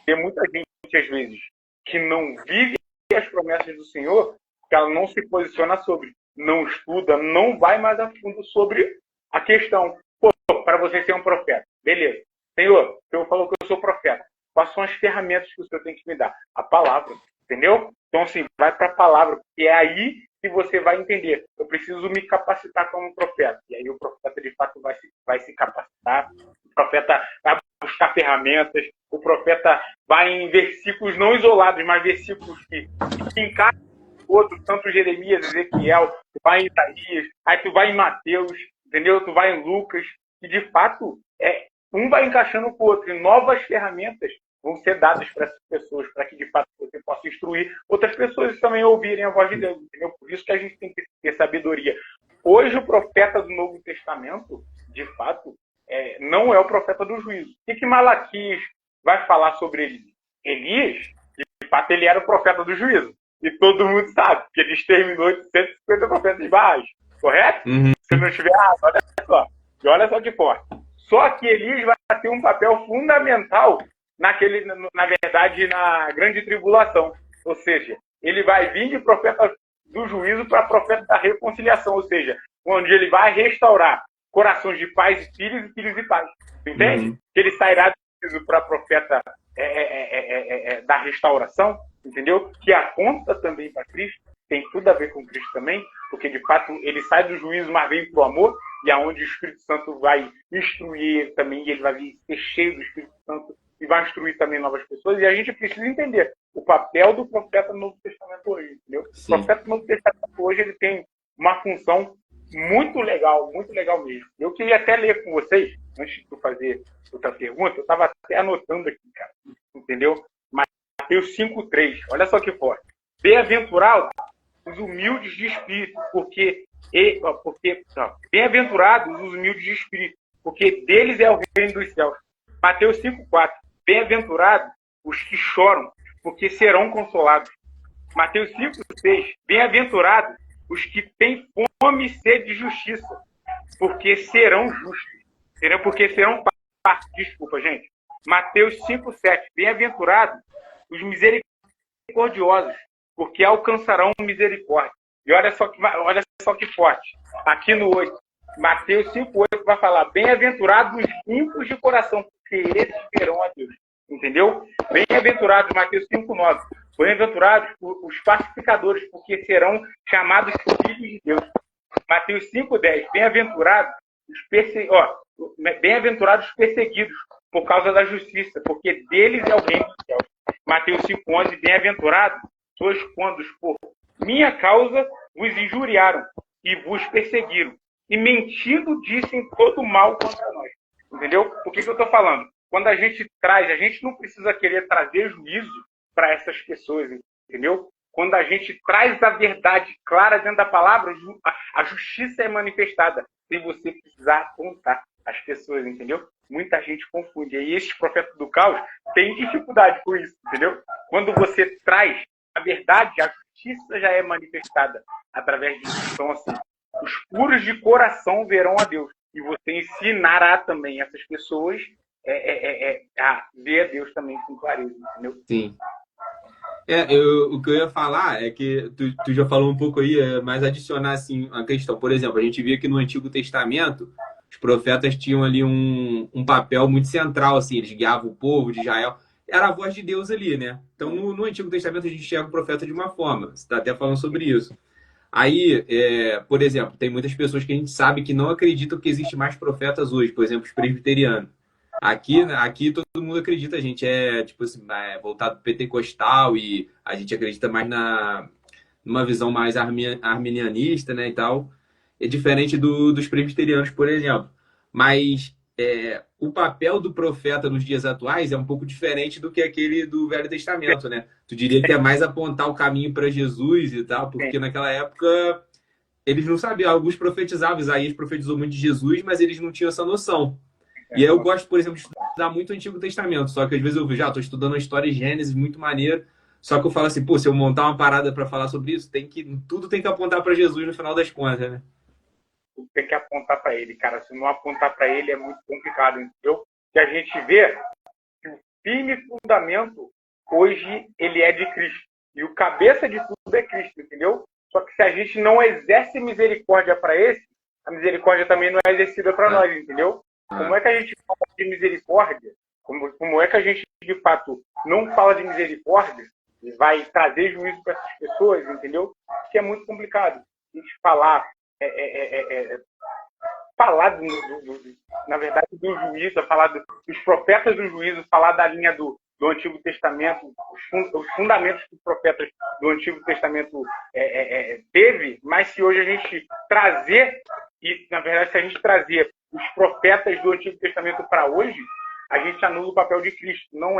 Tem muita gente, às vezes, que não vive as promessas do Senhor, que ela não se posiciona sobre, não estuda, não vai mais a fundo sobre a questão. Pô, para você ser um profeta, beleza. Senhor, o Senhor falou que eu sou profeta. Quais são as ferramentas que o Senhor tem que me dar? A palavra, entendeu? Então, assim, vai para a palavra, porque é aí que você vai entender. Eu preciso me capacitar como profeta. E aí o profeta, de fato, vai se capacitar. O profeta vai buscar ferramentas. O profeta vai em versículos não isolados, mas versículos que encaixam o outro, tanto Jeremias, Ezequiel, tu vai em Isaías, aí tu vai em Mateus, entendeu? Tu vai em Lucas. E, de fato, um vai encaixando com o outro. E novas ferramentas vão ser dadas para essas pessoas, para que, de fato, você possa instruir outras pessoas também ouvirem a voz de Deus, entendeu? Por isso que a gente tem que ter sabedoria. Hoje, o profeta do Novo Testamento, de fato, não é o profeta do juízo. O que Malaquias vai falar sobre Elias? Elias, de fato, ele era o profeta do juízo. E todo mundo sabe que ele exterminou 850 profetas de Baal, correto? Se não estiver errado, olha só. E olha só que forte. Só que Elias vai ter um papel fundamental na verdade, na grande tribulação. Ou seja, ele vai vir de profeta do juízo para profeta da reconciliação. Ou seja, onde ele vai restaurar corações de pais e filhos de pais. Entende? Que ele sairá do juízo para profeta da restauração, entendeu? Que aponta também para Cristo, tem tudo a ver com Cristo também, porque de fato ele sai do juízo, mas vem para o amor. e aonde o Espírito Santo vai instruir também, e ele vai ser cheio do Espírito Santo e vai instruir também novas pessoas. E a gente precisa entender o papel do profeta no Novo Testamento hoje, entendeu? Sim. O profeta no Novo Testamento hoje ele tem uma função muito legal mesmo. Eu queria até ler com vocês, antes de tu fazer outra pergunta, eu estava até anotando aqui, cara, entendeu? Mateus 5,3, olha só que forte. Bem-aventurados os humildes de espírito, bem-aventurados os humildes de espírito, porque deles é o reino dos céus. Mateus 5,4, bem-aventurados os que choram, porque serão consolados. Mateus 5,6, bem-aventurados os que têm fome e sede de justiça, porque serão justos. Porque serão partos. Desculpa, gente. Mateus 5,7, bem-aventurados os misericordiosos, porque alcançarão misericórdia. E olha só que forte. Aqui no 8, Mateus 5,8 vai falar, bem-aventurados os limpos de coração, porque eles verão a Deus. Entendeu? Bem-aventurados, Mateus 5,9. Bem-aventurados os pacificadores, porque serão chamados filhos de Deus. Mateus 5,10. Bem-aventurados os perseguidos por causa da justiça, porque deles é o reino dos céus. Mateus 5,11. Bem-aventurados sois quando por minha causa vos injuriaram e vos perseguiram, e mentindo dizem todo mal contra nós. Entendeu? O que eu estou falando? Quando a gente não precisa querer trazer juízo para essas pessoas, entendeu? Quando a gente traz a verdade clara dentro da palavra, a justiça é manifestada, sem você precisar apontar as pessoas, entendeu? Muita gente confunde. E esses profetas do caos têm dificuldade com isso, entendeu? Quando você traz a verdade, a justiça já é manifestada através disso. Então, assim, os puros de coração verão a Deus. E você ensinará também essas pessoas a ver a Deus também com clareza, entendeu? Sim. O que eu ia falar é que tu já falou um pouco aí, mas adicionar assim a questão. Por exemplo, a gente via que no Antigo Testamento os profetas tinham ali um papel muito central, assim, eles guiavam o povo de Israel. Era a voz de Deus ali, né? Então, no Antigo Testamento, a gente enxerga o profeta de uma forma. Você está até falando sobre isso. Aí, por exemplo, tem muitas pessoas que a gente sabe que não acreditam que existe mais profetas hoje. Por exemplo, os presbiterianos. Aqui todo mundo acredita, a gente tipo assim, voltado pentecostal e a gente acredita mais numa visão mais arminianista, né, e tal. É diferente dos presbiterianos, por exemplo. Mas o papel do profeta nos dias atuais é um pouco diferente do que aquele do Velho Testamento, né? Tu diria que é mais apontar o caminho para Jesus e tal, porque naquela época eles não sabiam, alguns profetizavam, Isaías profetizou muito de Jesus, mas eles não tinham essa noção. E aí eu gosto, por exemplo, de estudar muito o Antigo Testamento, só que às vezes eu vejo, estou estudando a história de Gênesis, muito maneiro, só que eu falo assim, pô, se eu montar uma parada para falar sobre isso, tudo tem que apontar para Jesus no final das contas, né? Tem que apontar para ele, cara. Se não apontar para ele é muito complicado, entendeu? Que a gente vê que o firme fundamento hoje ele é de Cristo. E o cabeça de tudo é Cristo, entendeu? Só que se a gente não exerce misericórdia para esse, a misericórdia também não é exercida para nós, entendeu? Como é que a gente fala de misericórdia? Como é que a gente, de fato, não fala de misericórdia e vai trazer juízo para essas pessoas, entendeu? Que é muito complicado. A gente falar na verdade, do juízo, falar dos profetas do juízo, falar da linha do Antigo Testamento, os fundamentos que os profetas do Antigo Testamento teve, mas se hoje a gente trazer, e na verdade se a gente trazer os profetas do Antigo Testamento para hoje, a gente anula o papel de Cristo. Não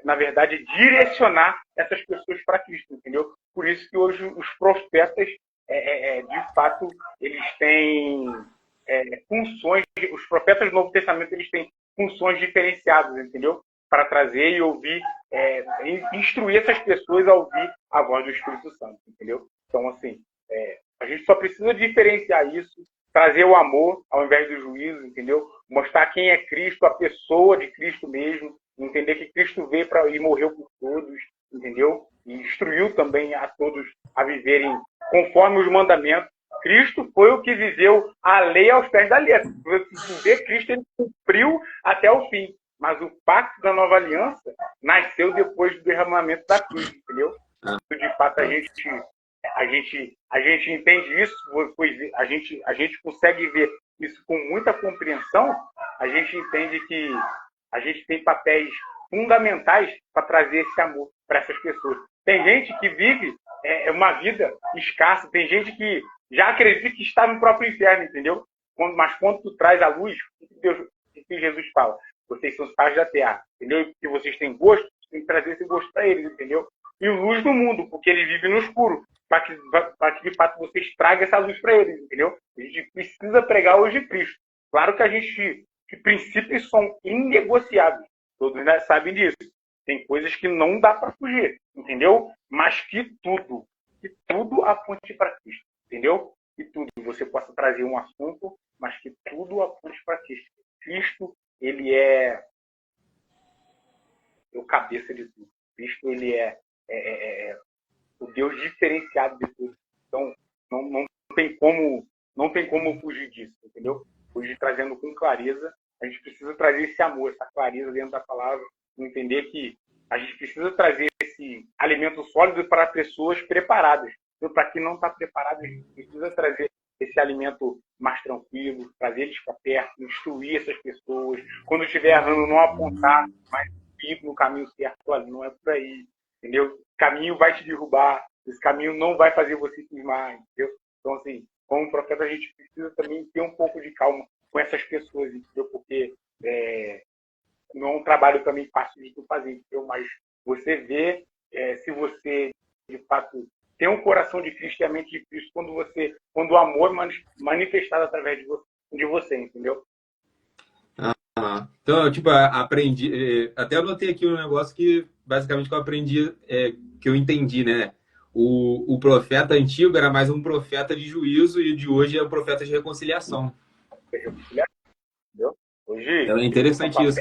na verdade, direcionar essas pessoas para Cristo, entendeu? Por isso que hoje os profetas, de fato, eles têm funções, os profetas do Novo Testamento, eles têm funções diferenciadas, entendeu? Para trazer e ouvir, instruir essas pessoas a ouvir a voz do Espírito Santo, entendeu? Então, assim, a gente só precisa diferenciar isso, trazer o amor ao invés do juízo, entendeu? Mostrar quem é Cristo, a pessoa de Cristo mesmo, entender que Cristo veio e morreu por todos, entendeu? E instruiu também a todos a viverem conforme os mandamentos. Cristo foi o que viveu a lei aos pés da letra. Você vê, Cristo ele cumpriu até o fim. Mas o pacto da nova aliança nasceu depois do derramamento da cruz, entendeu? De fato, a gente entende isso, pois a gente consegue ver isso com muita compreensão, a gente entende que a gente tem papéis fundamentais para trazer esse amor para essas pessoas. Tem gente que vive uma vida escassa, tem gente que já acredita que está no próprio inferno, entendeu? Mas quando tu traz a luz, o que Jesus fala? Vocês são os pais da terra, entendeu? Se vocês têm gosto, tem que trazer esse gosto para eles, entendeu? E luz do mundo, porque eles vivem no escuro, para que de fato vocês tragam essa luz para eles, entendeu? A gente precisa pregar hoje Cristo. Claro que princípios são inegociáveis, todos sabem disso. Tem coisas que não dá para fugir, entendeu? Mas que tudo aponte para Cristo, entendeu? Que tudo você possa trazer um assunto, mas que tudo aponte para Cristo. Cristo, ele é o cabeça de tudo. Cristo, ele é o Deus diferenciado de tudo. Então, não tem como fugir disso, entendeu? Hoje, trazendo com clareza, a gente precisa trazer esse amor, essa clareza dentro da palavra, entender que a gente precisa trazer esse alimento sólido para pessoas preparadas. Então, para quem não está preparado, a gente precisa trazer esse alimento mais tranquilo, trazer eles para perto, instruir essas pessoas. Quando estiver errando, não apontar, mas ir no caminho certo. Olha, não é por aí, entendeu? O caminho vai te derrubar, esse caminho não vai fazer você cismar, entendeu? Então, assim, como profeta, a gente precisa também ter um pouco de calma com essas pessoas, entendeu? Porque não é um trabalho também fácil de tu fazer, entendeu? Mas você vê se você, de fato, tem um coração de Cristo e a mente de Cristo quando o amor é manifestado através de você, entendeu? Então, tipo, aprendi, até anotei aqui um negócio que, basicamente, que eu aprendi, que eu entendi, né? O profeta antigo era mais um profeta de juízo e o de hoje é um profeta de reconciliação. Entendeu? Hoje, Então, é interessante isso.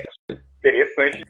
Interessante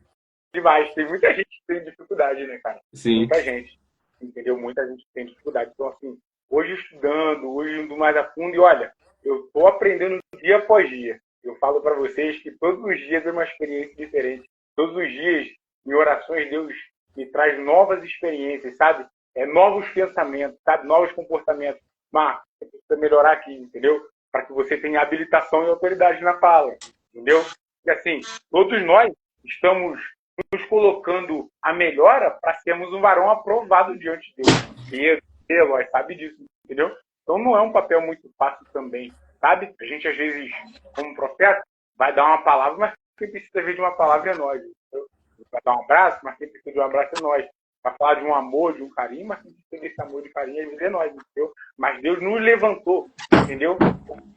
demais. Tem muita gente que tem dificuldade, né, cara? Sim. Muita gente, entendeu? Muita gente tem dificuldade. Então, assim, hoje estudando, hoje indo mais a fundo, e olha, eu tô aprendendo dia após dia. Eu falo para vocês que todos os dias é uma experiência diferente. Todos os dias, em orações, Deus me traz novas experiências, sabe? Novos pensamentos, sabe? Novos comportamentos. Mas você precisa melhorar aqui, entendeu? Para que você tenha habilitação e autoridade na fala, entendeu? E assim, todos nós estamos nos colocando a melhora para sermos um varão aprovado diante de Deus. Pedro, sabe disso, entendeu? Então não é um papel muito fácil também, sabe? A gente, às vezes, como profeta, vai dar uma palavra, mas quem precisa ver de uma palavra é nós. Entendeu? Vai dar um abraço, mas quem precisa de um abraço é nós. Vai falar de um amor, de um carinho, mas quem precisa desse amor e carinho é nós, entendeu? Mas Deus nos levantou, entendeu?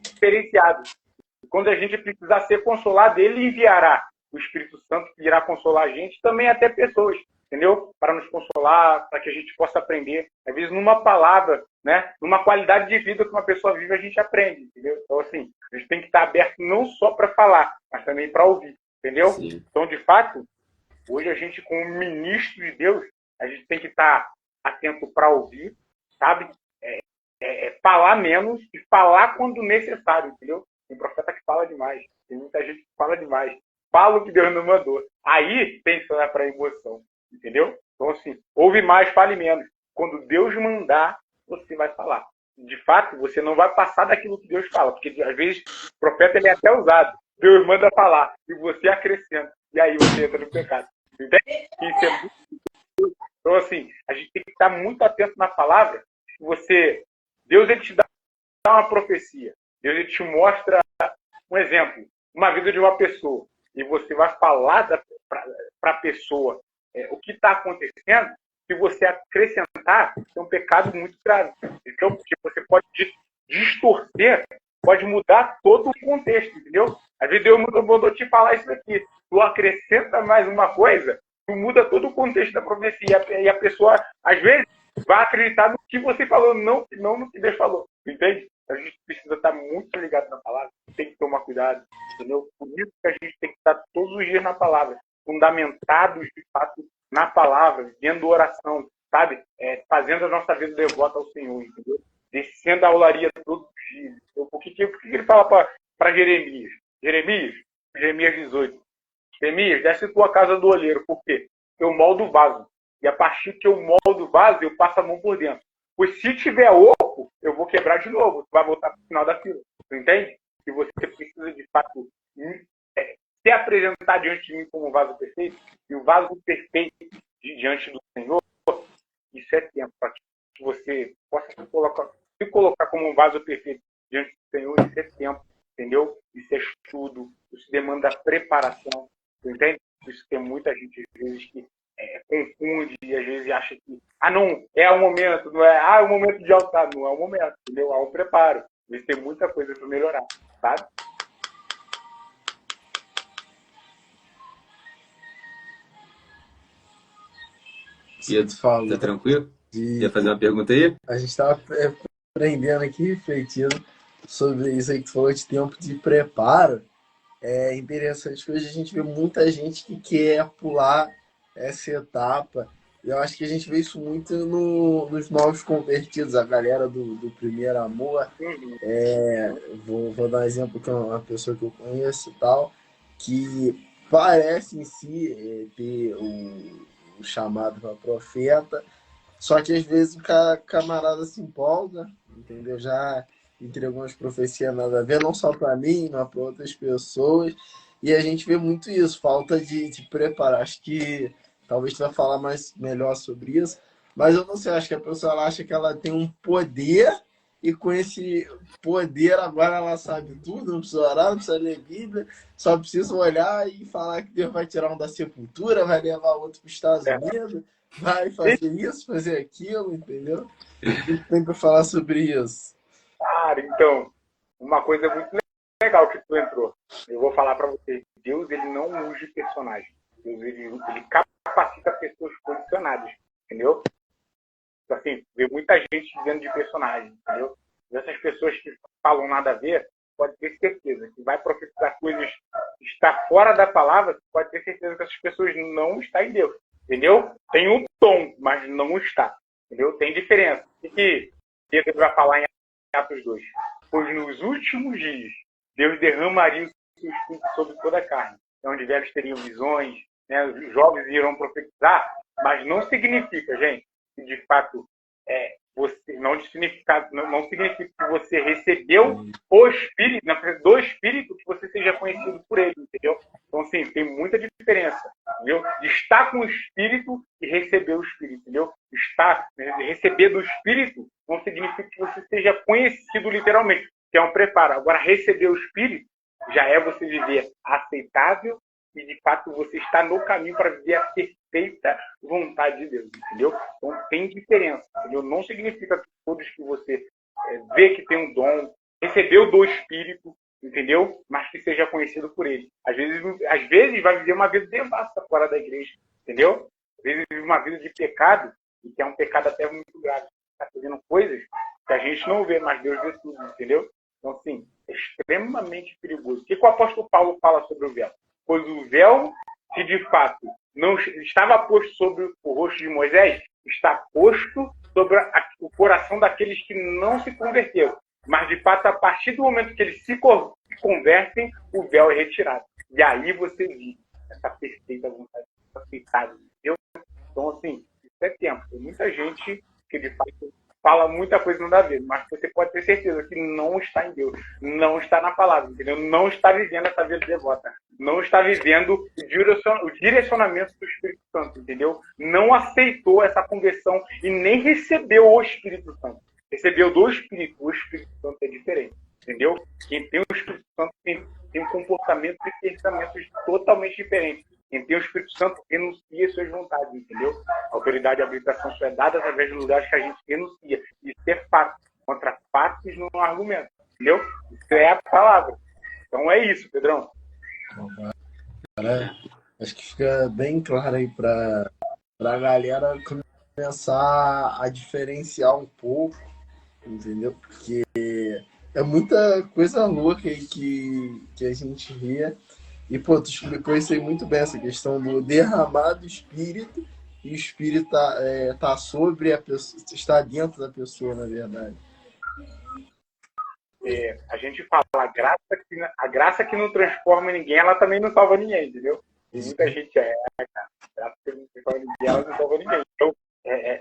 Diferenciado. Quando a gente precisar ser consolado, Ele enviará o Espírito Santo, que irá consolar a gente, também até pessoas, entendeu? Para nos consolar, para que a gente possa aprender. Às vezes, numa palavra, né? Numa qualidade de vida que uma pessoa vive, a gente aprende, entendeu? Então, assim, a gente tem que estar aberto não só para falar, mas também para ouvir, entendeu? Sim. Então, de fato, hoje a gente, como ministro de Deus, a gente tem que estar atento para ouvir, sabe? Falar menos e falar quando necessário, entendeu? Tem profeta que fala demais, tem muita gente que fala demais. Fala o que Deus não mandou. Aí pensa para a emoção, entendeu? Então, assim, ouve mais, fale menos. Quando Deus mandar, você vai falar. De fato, você não vai passar daquilo que Deus fala, porque às vezes o profeta ele é até usado. Deus manda falar e você acrescenta. E aí você entra no pecado. Entende? Isso é muito... Então, assim, a gente tem que estar muito atento na palavra. Deus ele te dá uma profecia. Deus ele te mostra um exemplo, uma vida de uma pessoa. E você vai falar para a pessoa o que está acontecendo. Se você acrescentar, é um pecado muito grave. Então, porque você pode distorcer, pode mudar todo o contexto, entendeu? Às vezes Deus mandou te falar isso aqui. Tu acrescenta mais uma coisa, tu muda todo o contexto da profecia. E a pessoa, às vezes, vai acreditar no que você falou, não no que Deus falou. Entende? A gente precisa estar muito ligado na palavra, tem que tomar cuidado, entendeu? Por isso que a gente tem que estar todos os dias na palavra, fundamentados de fato na palavra, vivendo oração, sabe? Fazendo a nossa vida devota ao Senhor, entendeu? Descendo a olaria todos os dias. Por que ele fala para Jeremias? Jeremias 18. Jeremias, desce tua casa do olheiro, por quê? Eu moldo o vaso. E a partir que eu moldo o vaso, eu passo a mão por dentro. Pois se tiver oco, eu vou quebrar de novo. Tu vai voltar para o final da fila. Tu entende? que você precisa, de fato, se apresentar diante de mim como um vaso perfeito, e o vaso perfeito diante do Senhor, isso é tempo para que você possa se colocar como um vaso perfeito diante do Senhor. Isso é tempo, entendeu? Isso é estudo, isso demanda preparação, entende? Por isso tem muita gente, às vezes, que confunde e às vezes acha que, não, é o momento, não é, é o momento de altar, não é o momento, entendeu? Há um preparo. Isso tem muita coisa para melhorar, sabe? Tá tranquilo? Quer fazer uma pergunta aí? A gente estava aprendendo aqui, refletindo sobre isso aí que tu falou de tempo de preparo. É interessante que hoje a gente vê muita gente que quer pular essa etapa. Eu acho que a gente vê isso muito nos novos convertidos, a galera do primeiro amor. Vou dar um exemplo que é uma pessoa que eu conheço e tal, que parece em si ter o chamado para profeta, só que às vezes o camarada se empolga, entendeu? Já entregou umas profecias nada a ver, não só para mim, mas para outras pessoas. E a gente vê muito isso, falta de preparo. Acho que talvez tu vai falar melhor sobre isso, mas eu não sei, acho que a pessoa ela acha que ela tem um poder e com esse poder agora ela sabe tudo, não precisa orar, não precisa ler Bíblia, só precisa olhar e falar que Deus vai tirar um da sepultura, vai levar outro para os Estados Unidos, vai fazer isso, fazer aquilo, entendeu? O que tem para falar sobre isso? Cara, então, uma coisa muito legal que tu entrou. Eu vou falar para você. Deus, ele não unge personagem. Deus, ele capacita pessoas condicionadas, entendeu? Então, assim, vê muita gente dizendo de personagem, entendeu? E essas pessoas que falam nada a ver, pode ter certeza que vai profetizar coisas que está fora da palavra, pode ter certeza que essas pessoas não estão em Deus, entendeu? Tem um tom, mas não está, entendeu? Tem diferença. O que Pedro vai falar em Atos 2? Pois nos últimos dias, Deus derramaria o seu espírito sobre toda a carne, onde velhos teriam visões, né? Os jovens irão profetizar, mas não significa, gente, que de fato você não significa que você recebeu o Espírito, do Espírito, que você seja conhecido por ele, entendeu? Então, assim, tem muita diferença, entendeu? Estar com o Espírito e receber o Espírito, entendeu? Receber do Espírito não significa que você seja conhecido literalmente, que é um preparo. Agora, receber o Espírito já é você viver aceitável e, de fato, você está no caminho para viver a perfeita vontade de Deus, entendeu? Então, tem diferença, entendeu? Não significa que todos que você vê que tem um dom, recebeu do Espírito, entendeu? Mas que seja conhecido por ele. Às vezes vai viver uma vida devassa fora da igreja, entendeu? Às vezes vive uma vida de pecado, e que é um pecado até muito grave. Está fazendo coisas que a gente não vê, mas Deus vê tudo, entendeu? Então, assim, é extremamente perigoso. O que o apóstolo Paulo fala sobre o véu? Pois o véu, que de fato não estava posto sobre o rosto de Moisés, está posto sobre o coração daqueles que não se converteram. Mas, de fato, a partir do momento que eles se convertem, o véu é retirado. E aí você vive essa perfeita vontade, aceitável, entendeu? Então, assim, isso é tempo. Tem muita gente que, de fato, fala muita coisa não dá a ver, mas você pode ter certeza que não está em Deus, não está na palavra, entendeu? Não está vivendo essa vida devota, não está vivendo o direcionamento do Espírito Santo, entendeu? Não aceitou essa conversão e nem recebeu o Espírito Santo. Recebeu do Espírito, o Espírito Santo é diferente, entendeu? Quem tem o Espírito Santo tem um comportamento e pensamentos totalmente diferentes. Quem tem o Espírito Santo renuncia às suas vontades, entendeu? A autoridade e a habilitação só é dada através dos lugares que a gente renuncia. Isso é fato. Contra fatos não há argumento, entendeu? Isso é a palavra. Então é isso, Pedrão. Cara, acho que fica bem claro aí para a galera começar a diferenciar um pouco, entendeu? Porque é muita coisa louca aí que a gente vê. E, pô, tu explicou isso aí muito bem, essa questão do derramar do Espírito, e o Espírito tá sobre a pessoa, está dentro da pessoa, na verdade. A gente fala, a graça que não transforma ninguém, ela também não salva ninguém, entendeu? E muita gente a graça que não transforma ninguém, ela não salva ninguém. Então,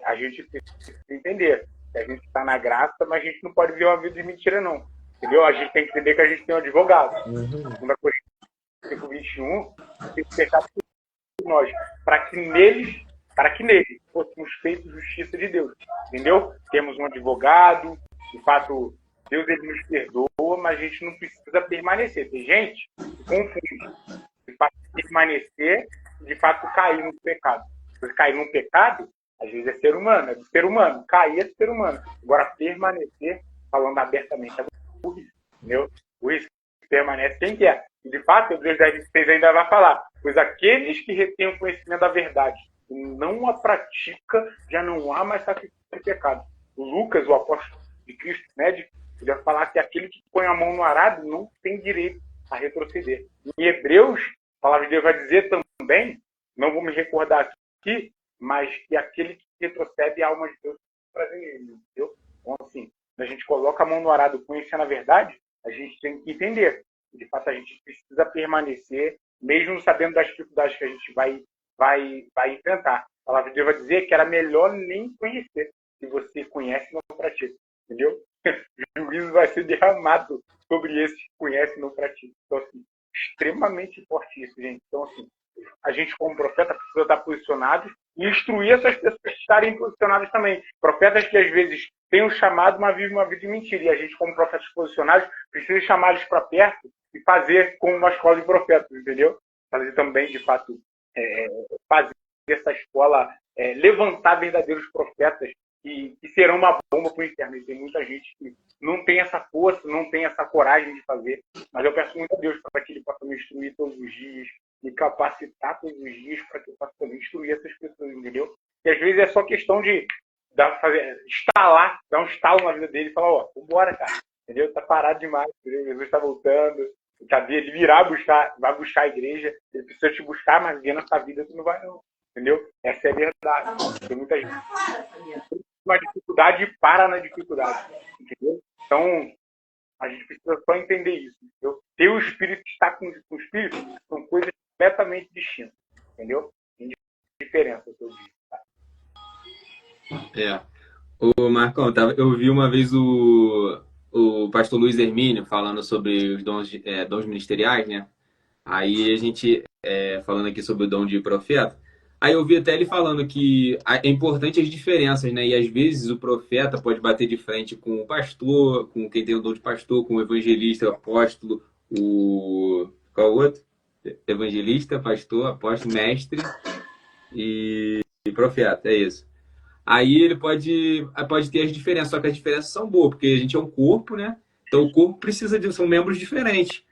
a gente precisa entender que a gente está na graça, mas a gente não pode viver uma vida de mentira, não. entendeu? A gente tem que entender que a gente tem um advogado. Uhum. 2 Coríntios 5:21, tem que pecar por nós, para que neles fôssemos feitos justiça de Deus, entendeu? Temos um advogado, de fato, Deus ele nos perdoa, mas a gente não precisa permanecer. Tem gente que confunde de fato permanecer e de fato cair no pecado. Se cair num pecado, às vezes é ser humano, é do ser humano. Cair é do ser humano. Agora, permanecer, falando abertamente, é burrice, entendeu? Burrice permanece quem quer. E, de fato, o Deus 10:26 ainda vai falar: pois aqueles que retêm o conhecimento da verdade e não a pratica, já não há mais sacrifício de pecado. O Lucas, o apóstolo de Cristo, médico, ele vai falar que aquele que põe a mão no arado não tem direito a retroceder. Em Hebreus, a palavra de Deus vai dizer também, não vou me recordar aqui, mas que aquele que retrocede a alma de Deus prazer nele, entendeu? Então, assim, quando a gente coloca a mão no arado conhecendo a verdade, a gente tem que entender. De fato, a gente precisa permanecer, mesmo sabendo das dificuldades que a gente vai enfrentar. A palavra de Deus vai dizer que era melhor nem conhecer, se você conhece e não pratica, entendeu? O juízo vai ser derramado sobre esses que conhecem e não praticam. Então, assim, extremamente forte isso, gente. Então, assim, a gente, como profeta, precisa estar posicionado e instruir essas pessoas a estarem posicionadas também. Profetas que, às vezes, têm um chamado, mas vivem uma vida de mentira. E a gente, como profetas posicionados, precisa chamá-los para perto e fazer como uma escola de profetas, entendeu? Fazer também, de fato, fazer essa escola, levantar verdadeiros profetas que serão uma bomba para o inferno. E tem muita gente que não tem essa força, não tem essa coragem de fazer. Mas eu peço muito a Deus para que Ele possa me instruir todos os dias, me capacitar todos os dias para que eu possa também instruir essas pessoas, entendeu? E às vezes é só questão de instalar, dar um estalo na vida dele e falar: ó, vambora, cara, entendeu? Tá parado demais, entendeu? Jesus está voltando, ele virá buscar, vai buscar a igreja, ele precisa te buscar, mas vendo essa vida tu não vai não, entendeu? Essa é a verdade. Tem muita gente uma dificuldade e para na dificuldade, entendeu? Então, a gente precisa só entender isso, entendeu? Ter o espírito, estar com o espírito, são coisas completamente distintas, entendeu? Tem diferença, eu digo. Ô, Marcão, eu vi uma vez o pastor Luiz Hermínio falando sobre os dons ministeriais, né? Aí a gente, falando aqui sobre o dom de profeta, aí eu vi até ele falando que é importante as diferenças, né? E às vezes o profeta pode bater de frente com o pastor, com quem tem o dom de pastor, com o evangelista, o apóstolo, qual o outro? Evangelista, pastor, apóstolo, mestre e profeta, é isso. Aí ele pode ter as diferenças, só que as diferenças são boas, porque a gente é um corpo, né? Então o corpo precisa são membros diferentes.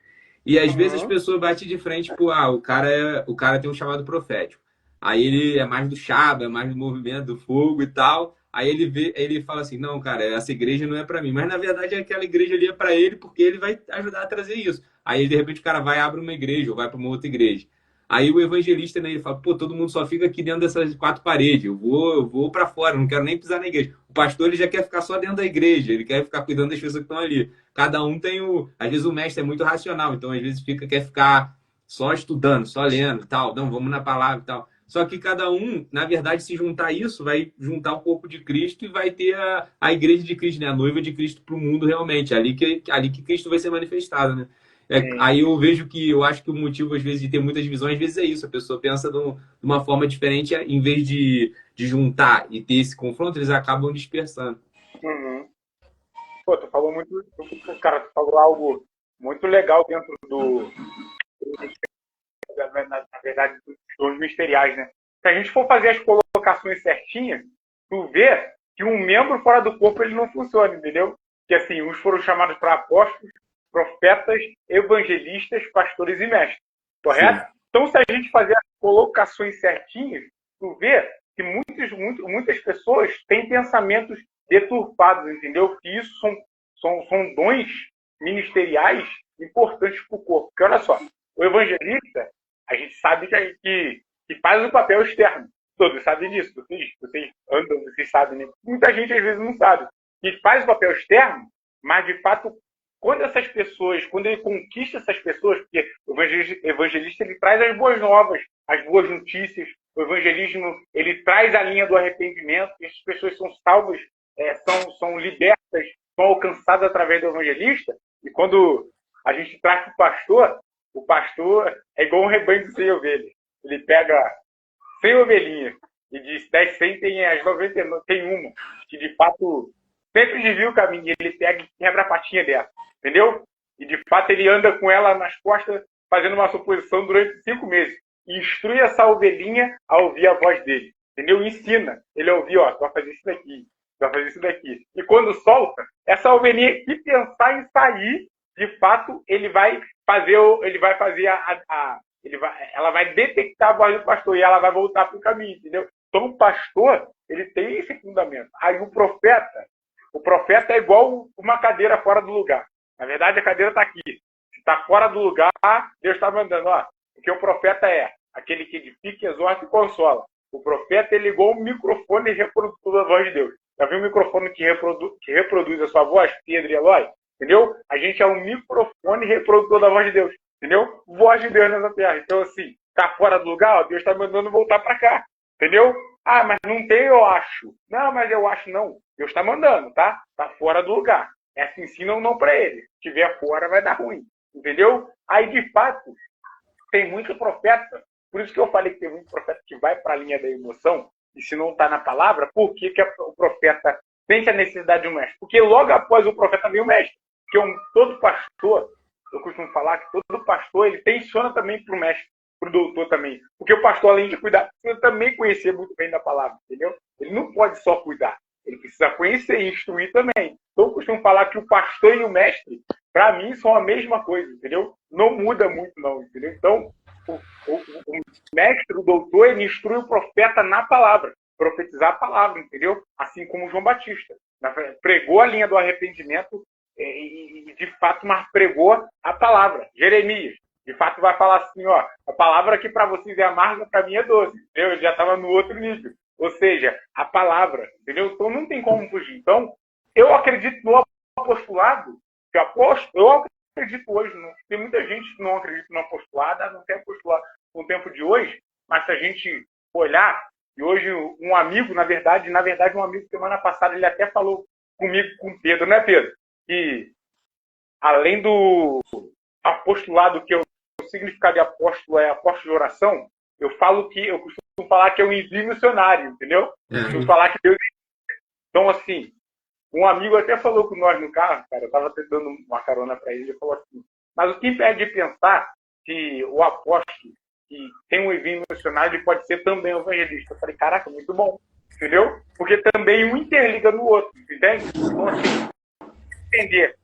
E às vezes as pessoas batem de frente, tipo, o cara tem um chamado profético. Aí ele é mais do chaba, é mais do movimento, do fogo e tal. Aí ele fala assim: não, cara, essa igreja não é para mim. Mas na verdade aquela igreja ali é para ele, porque ele vai ajudar a trazer isso. Aí de repente o cara vai e abre uma igreja ou vai para uma outra igreja. Aí o evangelista, né, ele fala: pô, todo mundo só fica aqui dentro dessas 4 paredes. Eu vou para fora, não quero nem pisar na igreja. O pastor ele já quer ficar só dentro da igreja, ele quer ficar cuidando das pessoas que estão ali. Cada um tem às vezes o mestre é muito racional, então às vezes quer ficar só estudando, só lendo e tal. Não, vamos na palavra e tal. Só que cada um, na verdade, se juntar isso, vai juntar o corpo de Cristo e vai ter a igreja de Cristo, né? A noiva de Cristo para o mundo realmente. Ali que Cristo vai ser manifestado, né? Aí eu acho que o motivo, às vezes, de ter muitas divisões, às vezes é isso. A pessoa pensa de uma forma diferente, em vez de juntar e ter esse confronto, eles acabam dispersando. Uhum. Pô, tu falou algo muito legal dentro na verdade, dos dons ministeriais, né? Se a gente for fazer as colocações certinhas, tu vê que um membro fora do corpo ele não funciona, entendeu? Que assim, uns foram chamados para apóstolos, profetas, evangelistas, pastores e mestres, correto? Sim. Então, se a gente fazer as colocações certinhas, tu vê que muitas pessoas têm pensamentos deturpados, entendeu? Que isso são dons ministeriais importantes para o corpo. Porque olha só, o evangelista, a gente sabe que faz o papel externo. Todos sabem disso. Vocês andam, vocês sabem, né? Muita gente às vezes não sabe. Que faz o papel externo, mas de fato, quando ele conquista essas pessoas, porque o evangelista ele traz as boas novas, as boas notícias, o evangelismo ele traz a linha do arrependimento, essas pessoas são salvas, são libertas, são alcançadas através do evangelista, E quando a gente traz para o pastor é igual um rebanho de 100 ovelhas. Ele pega 100 ovelhinhas e diz 10, 100 tem as 99, tem uma que de fato sempre desvia o caminho. E ele pega e quebra a patinha dela, entendeu? E de fato ele anda com ela nas costas fazendo uma suposição durante 5 meses. E instrui essa ovelhinha a ouvir a voz dele, entendeu? Ensina ele a ouvir, ó, tu vai fazer isso daqui, tu vai fazer isso daqui. E quando solta, essa ovelhinha que pensar em sair, de fato, ela vai detectar a voz do pastor e ela vai voltar para o caminho, entendeu? Então o pastor, ele tem esse fundamento. Aí o profeta é igual uma cadeira fora do lugar. Na verdade, a cadeira está aqui. Se está fora do lugar, Deus está mandando, ó. Porque o profeta é aquele que edifica, exorta e consola. O profeta, ele é igual um microfone reprodutor da voz de Deus. Já viu um microfone que reproduz a sua voz, Pedro e Eloy? Entendeu? A gente é um microfone reprodutor da voz de Deus. Entendeu? Voz de Deus nessa terra. Então, assim, tá fora do lugar, ó, Deus está mandando voltar para cá. Entendeu? Ah, mas não tem, eu acho. Não, mas eu acho não. Deus está mandando, tá? Tá fora do lugar. Essa ensina ou não para ele. Se tiver fora, vai dar ruim. Entendeu? Aí, de fato, tem muito profeta. Por isso que eu falei que tem muito profeta que vai para a linha da emoção. E se não está na palavra, por que o profeta sente a necessidade de um mestre? Porque logo após o profeta vem o mestre. Porque todo pastor, eu costumo falar que todo pastor, ele tensiona também para o mestre, para o doutor também. Porque o pastor, além de cuidar, precisa também conhecer muito bem da palavra, entendeu? Ele não pode só cuidar, ele precisa conhecer e instruir também. Então, eu costumo falar que o pastor e o mestre, para mim, são a mesma coisa, entendeu? Não muda muito, não, entendeu? Então, o mestre, o doutor, ele instrui o profeta na palavra, profetizar a palavra, entendeu? Assim como João Batista. Pregou a linha do arrependimento e de fato, mas pregou a palavra. Jeremias, de fato, vai falar assim, ó, a palavra que para vocês é amarga, para mim é doce. Entendeu? Ele já estava no outro nível. Ou seja, a palavra, entendeu? Então não tem como fugir. Então, eu acredito no apostolado, que eu acredito hoje, tem muita gente que não acredita no apostolado, não tem apostolado no tempo de hoje, mas se a gente olhar, e hoje um amigo, na verdade, um amigo semana passada, ele até falou comigo, com o Pedro, né, Pedro? Que além do apostolado, que o significado de apóstolo é apóstolo de oração, eu costumo falar que é um envio missionário, entendeu? Eu costumo falar que Deus. Então, assim, um amigo até falou com nós no carro, cara, eu estava até dando uma carona para ele, ele falou assim, mas o que impede de pensar que o apóstolo que tem um envio missionário, ele pode ser também um evangelista? Eu falei, caraca, muito bom, entendeu? Porque também um interliga no outro, entende? Então, assim, entender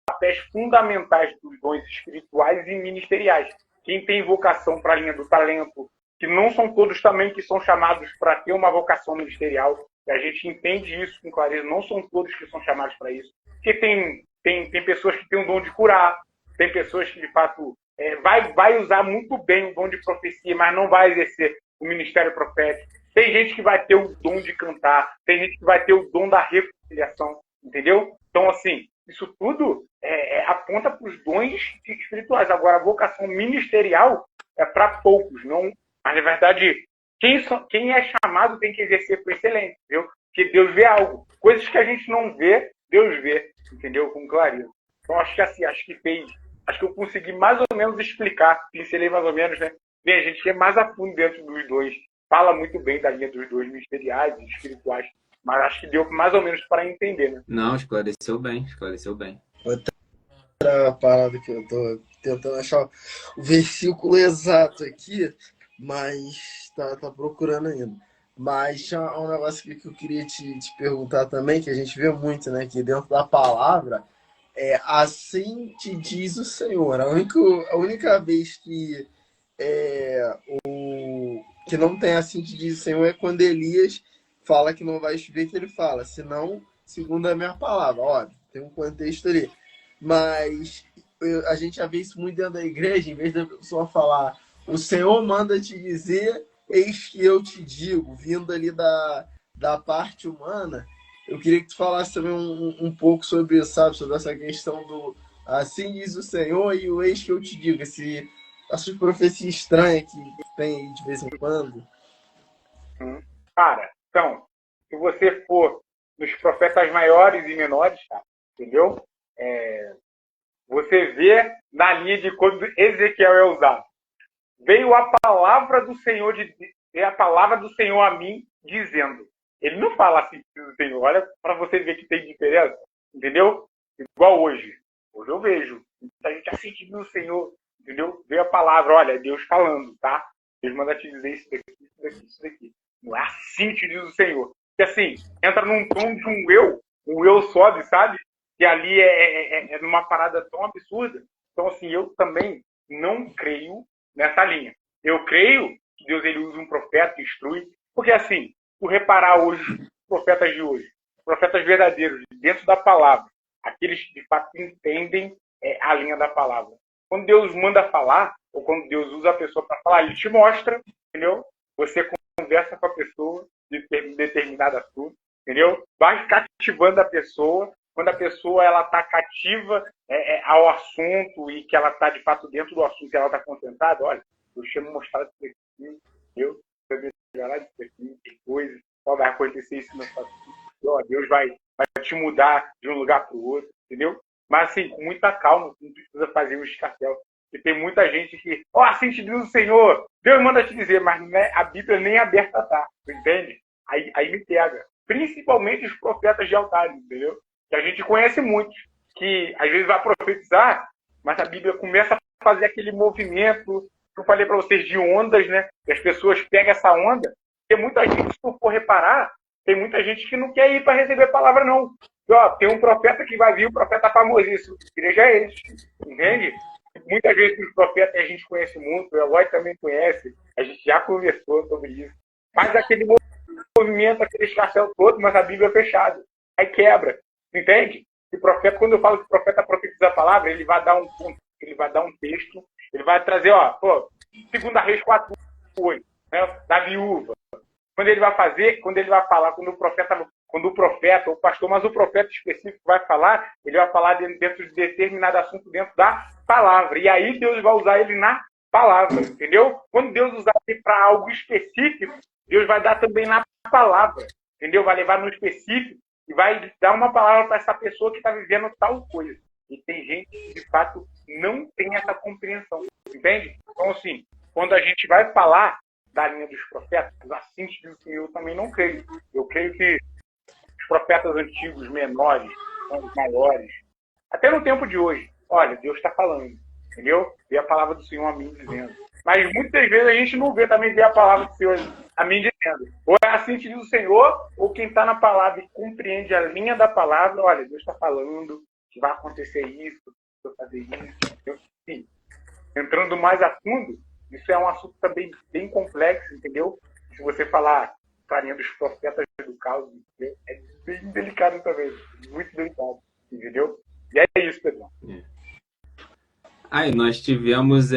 papéis fundamentais dos dons espirituais e ministeriais. Quem tem vocação para a linha do talento, que não são todos também que são chamados para ter uma vocação ministerial, e a gente entende isso com clareza, não são todos que são chamados para isso. Porque tem pessoas que têm o dom de curar, tem pessoas que, de fato, vai usar muito bem o dom de profecia, mas não vai exercer o ministério profético. Tem gente que vai ter o dom de cantar, tem gente que vai ter o dom da reconciliação, entendeu? Então, assim, isso tudo aponta para os dons espirituais. Agora, a vocação ministerial é para poucos, não. Mas, na verdade, quem é chamado tem que exercer com excelência, entendeu? Porque Deus vê algo. Coisas que a gente não vê, Deus vê, entendeu? Com clareza. Então, acho que assim, acho que eu consegui mais ou menos explicar, pincelei mais ou menos, né? Bem, a gente é mais a fundo dentro dos dois, fala muito bem da linha dos dois ministeriais e espirituais, mas acho que deu mais ou menos para entender, né? Não, esclareceu bem, esclareceu bem. Outra parada que eu tô tentando achar o versículo exato aqui, mas tá procurando ainda. Mas tinha um negócio que eu queria te perguntar também, que a gente vê muito, né? Que dentro da palavra, assim te diz o Senhor. A única vez que que não tem assim te diz o Senhor é quando Elias fala que não vai chover, que ele fala, senão, segundo a minha palavra. Óbvio, tem um contexto ali. Mas a gente já vê isso muito dentro da igreja, em vez da pessoa falar, o Senhor manda te dizer, eis que eu te digo, vindo ali da parte humana. Eu queria que tu falasse também um pouco sobre isso, sabe? Sobre essa questão do assim diz o Senhor e o eis que eu te digo, essas profecias estranhas que tem aí de vez em quando. Cara, então, se você for nos profetas maiores e menores, tá? Entendeu? você vê na linha de quando Ezequiel é usado. Veio a palavra do Senhor, a palavra do Senhor a mim, dizendo. Ele não fala assim do Senhor. Olha para você ver que tem diferença. Entendeu? Igual hoje. Hoje eu vejo. A gente assiste do Senhor. Entendeu? Veio a palavra. Olha, é Deus falando, tá? Deus manda te dizer isso daqui, isso daqui, isso daqui. Não é assim que diz o Senhor. Porque assim, entra num tom de um eu sobe, sabe? Que ali é numa parada tão absurda. Então, assim, eu também não creio nessa linha. Eu creio que Deus ele usa um profeta, instrui, porque assim, por reparar hoje, os profetas de hoje, os profetas verdadeiros, dentro da palavra, aqueles que de fato entendem a linha da palavra. Quando Deus manda falar, ou quando Deus usa a pessoa para falar, ele te mostra, entendeu? Você conversa com a pessoa de determinado assunto, entendeu? Vai cativando a pessoa. Quando a pessoa ela está cativa ao assunto e que ela está de fato dentro do assunto e ela está concentrada, olha, eu tinha mostrado isso aqui, eu melhorar isso aqui, tem coisas, vai acontecer isso no futuro, Deus vai te mudar de um lugar para o outro, entendeu? Mas assim, com muita calma, não precisa fazer um escarcéu. Porque tem muita gente que, assim te diz o Senhor, Deus manda te dizer, mas a Bíblia nem aberta está, entende? Aí me pega. Principalmente os profetas de altares, entendeu? Que a gente conhece muitos, que às vezes vai profetizar, mas a Bíblia começa a fazer aquele movimento que eu falei para vocês de ondas, né? E as pessoas pegam essa onda. Tem muita gente, se tu for reparar, tem muita gente que não quer ir para receber a palavra, não. E, tem um profeta que vai vir, um profeta famosíssimo. A igreja é esse, entende? Muitas vezes os profetas a gente conhece muito, o Eloy também conhece, a gente já conversou sobre isso. Faz aquele movimento, aquele escarcéu todo, mas a Bíblia é fechada. Aí quebra. Entende? E profeta, quando eu falo que o profeta profetiza a palavra, ele vai dar um texto, ele vai trazer, 2 Reis 4:8, né, da viúva. Quando ele vai falar, quando o profeta, o pastor, mas o profeta específico vai falar, ele vai falar dentro de determinado assunto dentro da palavra. E aí Deus vai usar ele na palavra, entendeu? Quando Deus usar ele para algo específico, Deus vai dar também na palavra, entendeu? Vai levar no específico e vai dar uma palavra para essa pessoa que está vivendo tal coisa. E tem gente que, de fato, não tem essa compreensão, entende? Então, assim, quando a gente vai falar da linha dos profetas, assim eu também não creio. Eu creio que os profetas antigos, menores, os maiores, até no tempo de hoje, olha, Deus está falando, entendeu? Vê a palavra do Senhor a mim dizendo. Mas muitas vezes a gente não vê a palavra do Senhor a mim dizendo. Ou é assim que diz o Senhor, ou quem está na palavra e compreende a linha da palavra, olha, Deus está falando que vai acontecer isso, que eu vou fazer isso. Sim. Entrando mais a fundo, isso é um assunto também bem complexo, entendeu? Se você falar a linha dos profetas do caos, é bem delicado também, muito delicado, entendeu? E é isso, Pedro. Aí, nós tivemos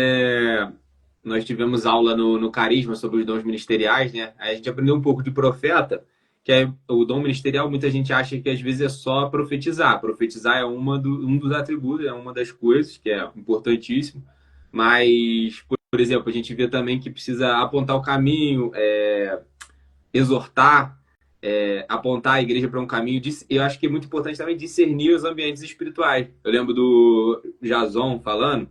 aula no Carisma sobre os dons ministeriais, né? Aí a gente aprendeu um pouco de profeta, que é o dom ministerial, muita gente acha que às vezes é só profetizar. Profetizar é um dos atributos, é uma das coisas que é importantíssimo. Mas, por exemplo, a gente vê também que precisa apontar o caminho, exortar, apontar a igreja para um caminho. Eu acho que é muito importante também discernir os ambientes espirituais. Eu lembro do Jason falando,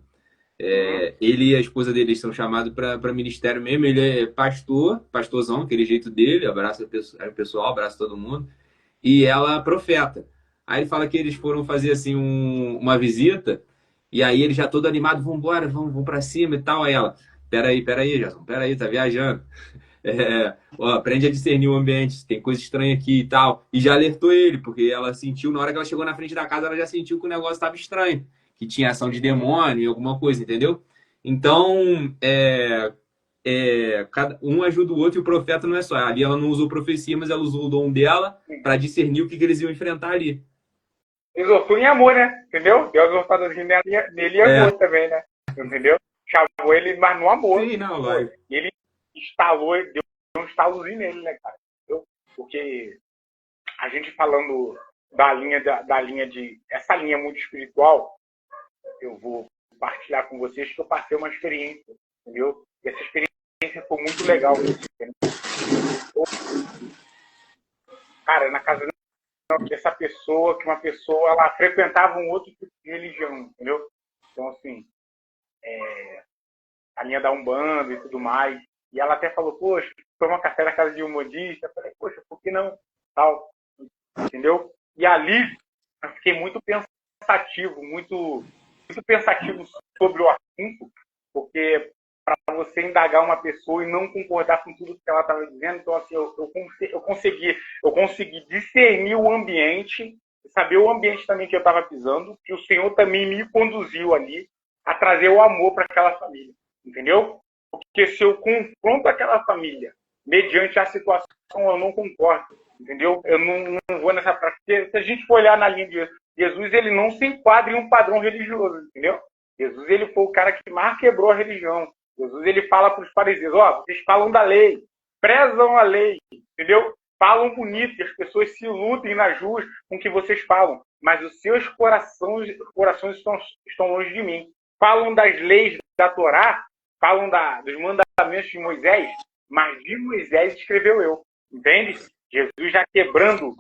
ele e a esposa dele estão chamados para ministério mesmo. Ele é pastorzão, aquele jeito dele, abraça o pessoal, abraça todo mundo. E ela profeta. Aí ele fala que eles foram fazer assim uma visita, e aí ele já todo animado, vamos embora, vamos para cima e tal. Aí ela, peraí, Jason, peraí, tá viajando. Aprende a discernir o ambiente, tem coisa estranha aqui e tal. E já alertou ele, porque ela sentiu, na hora que ela chegou na frente da casa, ela já sentiu que o negócio estava estranho, que tinha ação de demônio e alguma coisa, entendeu? Então, cada um ajuda o outro, e o profeta não é só. Ali ela não usou profecia, mas ela usou o dom dela para discernir o que eles iam enfrentar ali. Exortou em amor, né? Entendeu? Deu exortadozinho nele em amor também, né? Entendeu? Chamou ele, mas no amor. Sim, não, vai. Ele instalou, deu um estalozinho nele, né, cara? Entendeu? Porque a gente falando da linha de... Essa linha muito espiritual, eu vou compartilhar com vocês que eu passei uma experiência, entendeu? E essa experiência foi muito legal. Cara, na casa essa pessoa, que uma pessoa, ela frequentava um outro tipo de religião, entendeu? Então, assim, a linha da Umbanda e tudo mais. E ela até falou, poxa, toma café na casa de um modista. Eu falei, poxa, por que não? Tal, entendeu? E ali eu fiquei muito pensativo, muito pensativo sobre o assunto, porque para você indagar uma pessoa e não concordar com tudo que ela estava dizendo, então assim, eu consegui discernir o ambiente, saber o ambiente também que eu estava pisando, que o Senhor também me conduziu ali a trazer o amor para aquela família, entendeu? Porque se eu confronto aquela família mediante a situação, eu não concordo, entendeu? Eu não vou nessa prática. Se a gente for olhar na linha de Jesus, ele não se enquadra em um padrão religioso, entendeu? Jesus, ele foi o cara que mais quebrou a religião. Jesus, ele fala para os fariseus, vocês falam da lei, prezam a lei, entendeu? Falam bonito, que as pessoas se iludem nas ruas com o que vocês falam, mas os seus corações estão longe de mim. Falam das leis da Torá, falam dos mandamentos de Moisés, mas de Moisés escreveu eu, entende? Jesus já quebrando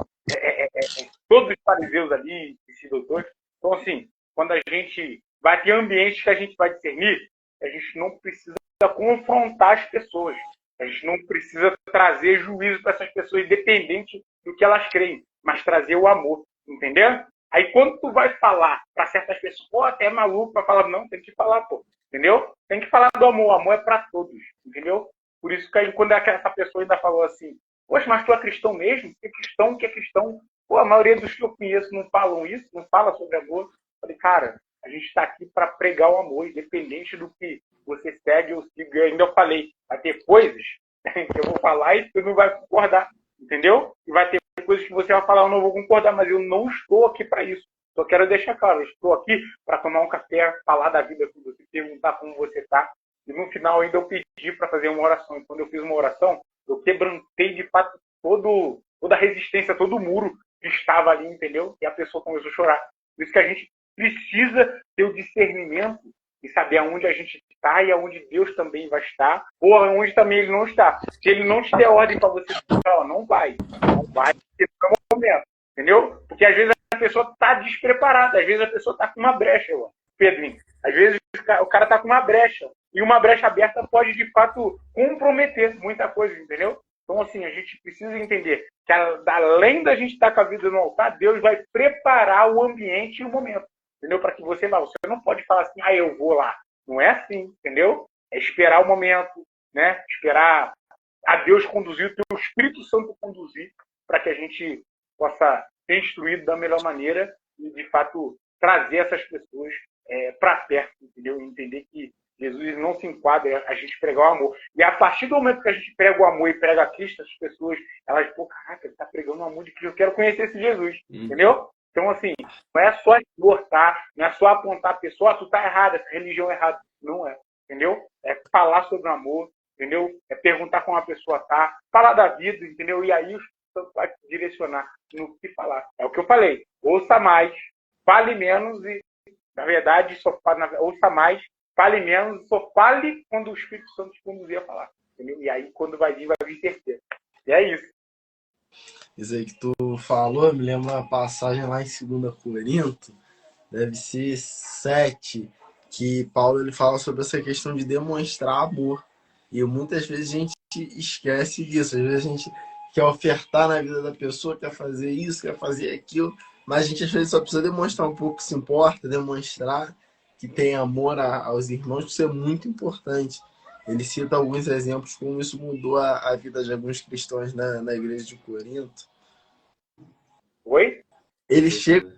todos os fariseus ali, esses doutores. Então, assim, quando a gente vai ter ambientes que a gente vai discernir, a gente não precisa confrontar as pessoas. A gente não precisa trazer juízo para essas pessoas, independente do que elas creem, mas trazer o amor, entendeu? Aí quando tu vai falar para certas pessoas, pô, até é maluco para falar, não, tem que falar, pô, entendeu? Tem que falar do amor, o amor é para todos, entendeu? Por isso que aí, quando essa pessoa ainda falou assim, poxa, mas tu é cristão mesmo? Que cristão, que é cristão? Pô, a maioria dos que eu conheço não falam isso, não fala sobre amor. Eu falei, cara, a gente está aqui para pregar o amor, independente do que você segue ou siga. Ainda eu falei, vai ter coisas que eu vou falar e tu não vai concordar, entendeu? E vai ter coisas que você vai falar, eu não vou concordar, mas eu não estou aqui para isso. Só quero deixar claro, eu estou aqui para tomar um café, falar da vida com você, perguntar como você está. E no final ainda eu pedi para fazer uma oração. E quando eu fiz uma oração, eu quebrantei de fato toda a resistência, todo o muro que estava ali, entendeu? E a pessoa começou a chorar. Por isso que a gente precisa ter o discernimento e saber aonde a gente está e aonde Deus também vai estar, ou aonde também Ele não está. Se Ele não te der ordem para você, não vai, porque não é o momento, entendeu? Porque às vezes a pessoa está despreparada, às vezes a pessoa está com uma brecha, Pedrinho. Às vezes o cara está com uma brecha, e uma brecha aberta pode, de fato, comprometer muita coisa, entendeu? Então, assim, a gente precisa entender que, além da gente estar com a vida no altar, Deus vai preparar o ambiente e o momento, entendeu? Para que você vá. Você não pode falar assim, eu vou lá. Não é assim, entendeu? É esperar o momento, né? Esperar a Deus conduzir, o teu Espírito Santo conduzir, para que a gente possa ser instruído da melhor maneira e, de fato, trazer essas pessoas para perto, entendeu? E entender que Jesus não se enquadra a gente pregar o amor. E a partir do momento que a gente prega o amor e prega a Cristo, as pessoas, elas, pô, caraca, ele está pregando o amor de Cristo, eu quero conhecer esse Jesus, entendeu? Então, assim, não é só exortar, não é só apontar a pessoa, tu tá errado, essa religião é errada. Não é, entendeu? É falar sobre o amor, entendeu? É perguntar como a pessoa tá, falar da vida, entendeu? E aí o Espírito vai te direcionar no que falar. É o que eu falei, ouça mais, fale menos e, na verdade, ouça mais, fale menos, só fale quando o Espírito Santo te conduzir a falar. Entendeu? E aí, quando vai vir terceiro. E é isso. Isso aí que tu falou, me lembra uma passagem lá em 2 Coríntios, deve ser 7, que Paulo ele fala sobre essa questão de demonstrar amor. E muitas vezes a gente esquece disso. Às vezes a gente quer ofertar na vida da pessoa, quer fazer isso, quer fazer aquilo, mas a gente às vezes só precisa demonstrar um pouco que se importa, demonstrar que tem amor aos irmãos, isso é muito importante. Ele cita alguns exemplos como isso mudou a vida de alguns cristãos na igreja de Corinto. Oi? Ele chega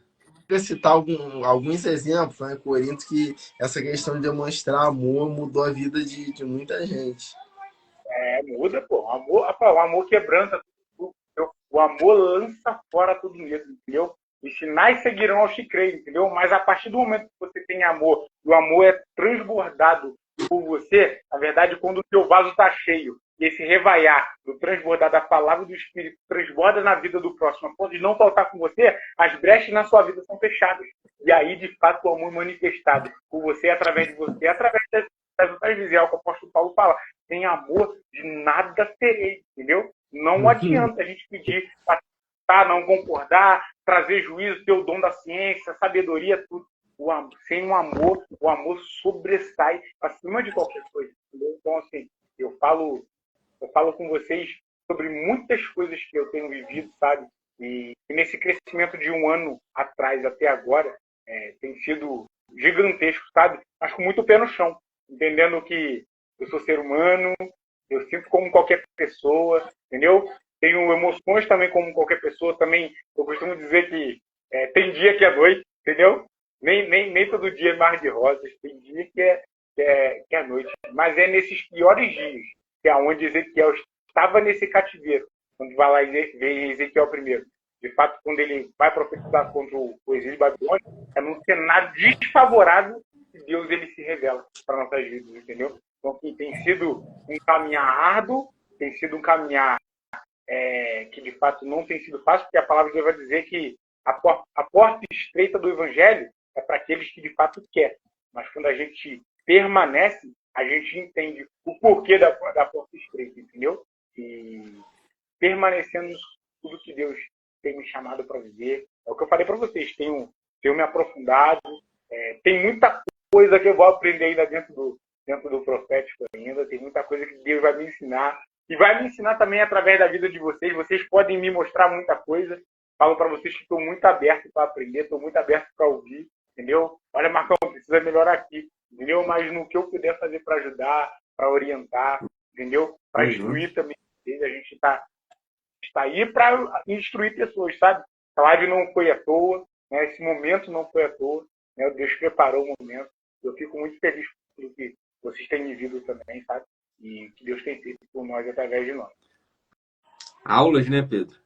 a citar alguns exemplos, né, em Corinto, que essa questão de demonstrar amor mudou a vida de muita gente. Muda, pô. O amor quebranta tudo. O amor lança fora tudo medo, entendeu? E sinais seguirão aos que creem, entendeu? Mas a partir do momento que você tem amor, e o amor é transbordado por você, na verdade, quando o teu vaso está cheio, e esse revaiar do transbordar da palavra do Espírito transborda na vida do próximo, a ponto de não faltar com você, as brechas na sua vida são fechadas. E aí, de fato, o amor manifestado por você, através de você, através das outras vezes, é o que o apóstolo Paulo fala. Sem amor, de nada terei, entendeu? Não adianta a gente pedir disputar, não concordar, trazer juízo, ter o dom da ciência, sabedoria, tudo. Sem o amor sobressai acima de qualquer coisa. Entendeu? Então, assim, eu falo com vocês sobre muitas coisas que eu tenho vivido, sabe? E nesse crescimento de um ano atrás até agora, tem sido gigantesco, sabe? Mas com muito pé no chão, entendendo que eu sou ser humano, eu sinto como qualquer pessoa, entendeu? Tenho emoções também como qualquer pessoa, também eu costumo dizer que tem dia que é noite, entendeu? Nem todo dia é mar de rosas, tem dia que é noite. Mas é nesses piores dias, que é onde Ezequiel estava nesse cativeiro, quando vai lá e vê Ezequiel primeiro. De fato, quando ele vai profetizar contra o exílio babilônico, é num cenário desfavorável que Deus ele se revela para nossas vidas, entendeu? Então, aqui, tem sido um caminhar árduo, tem sido um caminhar que de fato não tem sido fácil, porque a palavra de Deus vai dizer que a porta estreita do evangelho é para aqueles que de fato querem. Mas quando a gente permanece, a gente entende o porquê da porta estreita, entendeu? E permanecendo em tudo que Deus tem me chamado para viver. É o que eu falei para vocês, tenho me aprofundado, tem muita coisa que eu vou aprender ainda dentro do profético ainda, tem muita coisa que Deus vai me ensinar, e vai me ensinar também através da vida de vocês. Vocês podem me mostrar muita coisa. Falo para vocês que estou muito aberto para aprender, estou muito aberto para ouvir, entendeu? Olha, Marcão, precisa melhorar aqui, entendeu? Mas no que eu puder fazer para ajudar, para orientar, entendeu? Para instruir também. A gente está aí para instruir pessoas, sabe? A live não foi à toa, né? Esse momento não foi à toa, né? Deus preparou o momento. Eu fico muito feliz pelo que vocês têm vivido também, sabe? E que Deus tem feito por nós através de nós. Aulas, né, Pedro?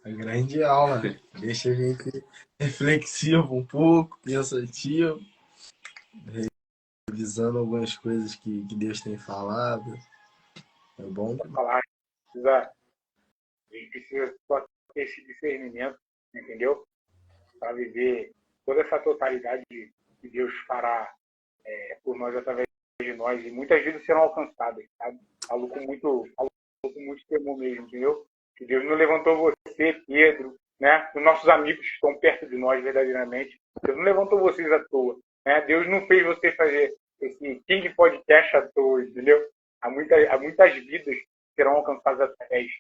A grande aula. Deixa a gente reflexivo um pouco, pensativo, revisando algumas coisas que Deus tem falado. É bom demais. A gente precisa só ter esse discernimento, entendeu? Para viver toda essa totalidade que Deus fará por nós através de nós, e muitas vidas serão alcançadas, sabe? Algo com muito temor mesmo, entendeu? Que Deus não levantou você, Pedro, né? Os nossos amigos que estão perto de nós verdadeiramente. Deus não levantou vocês à toa, né? Deus não fez você fazer esse King Podcast à toa, entendeu? Há muitas vidas que serão alcançadas através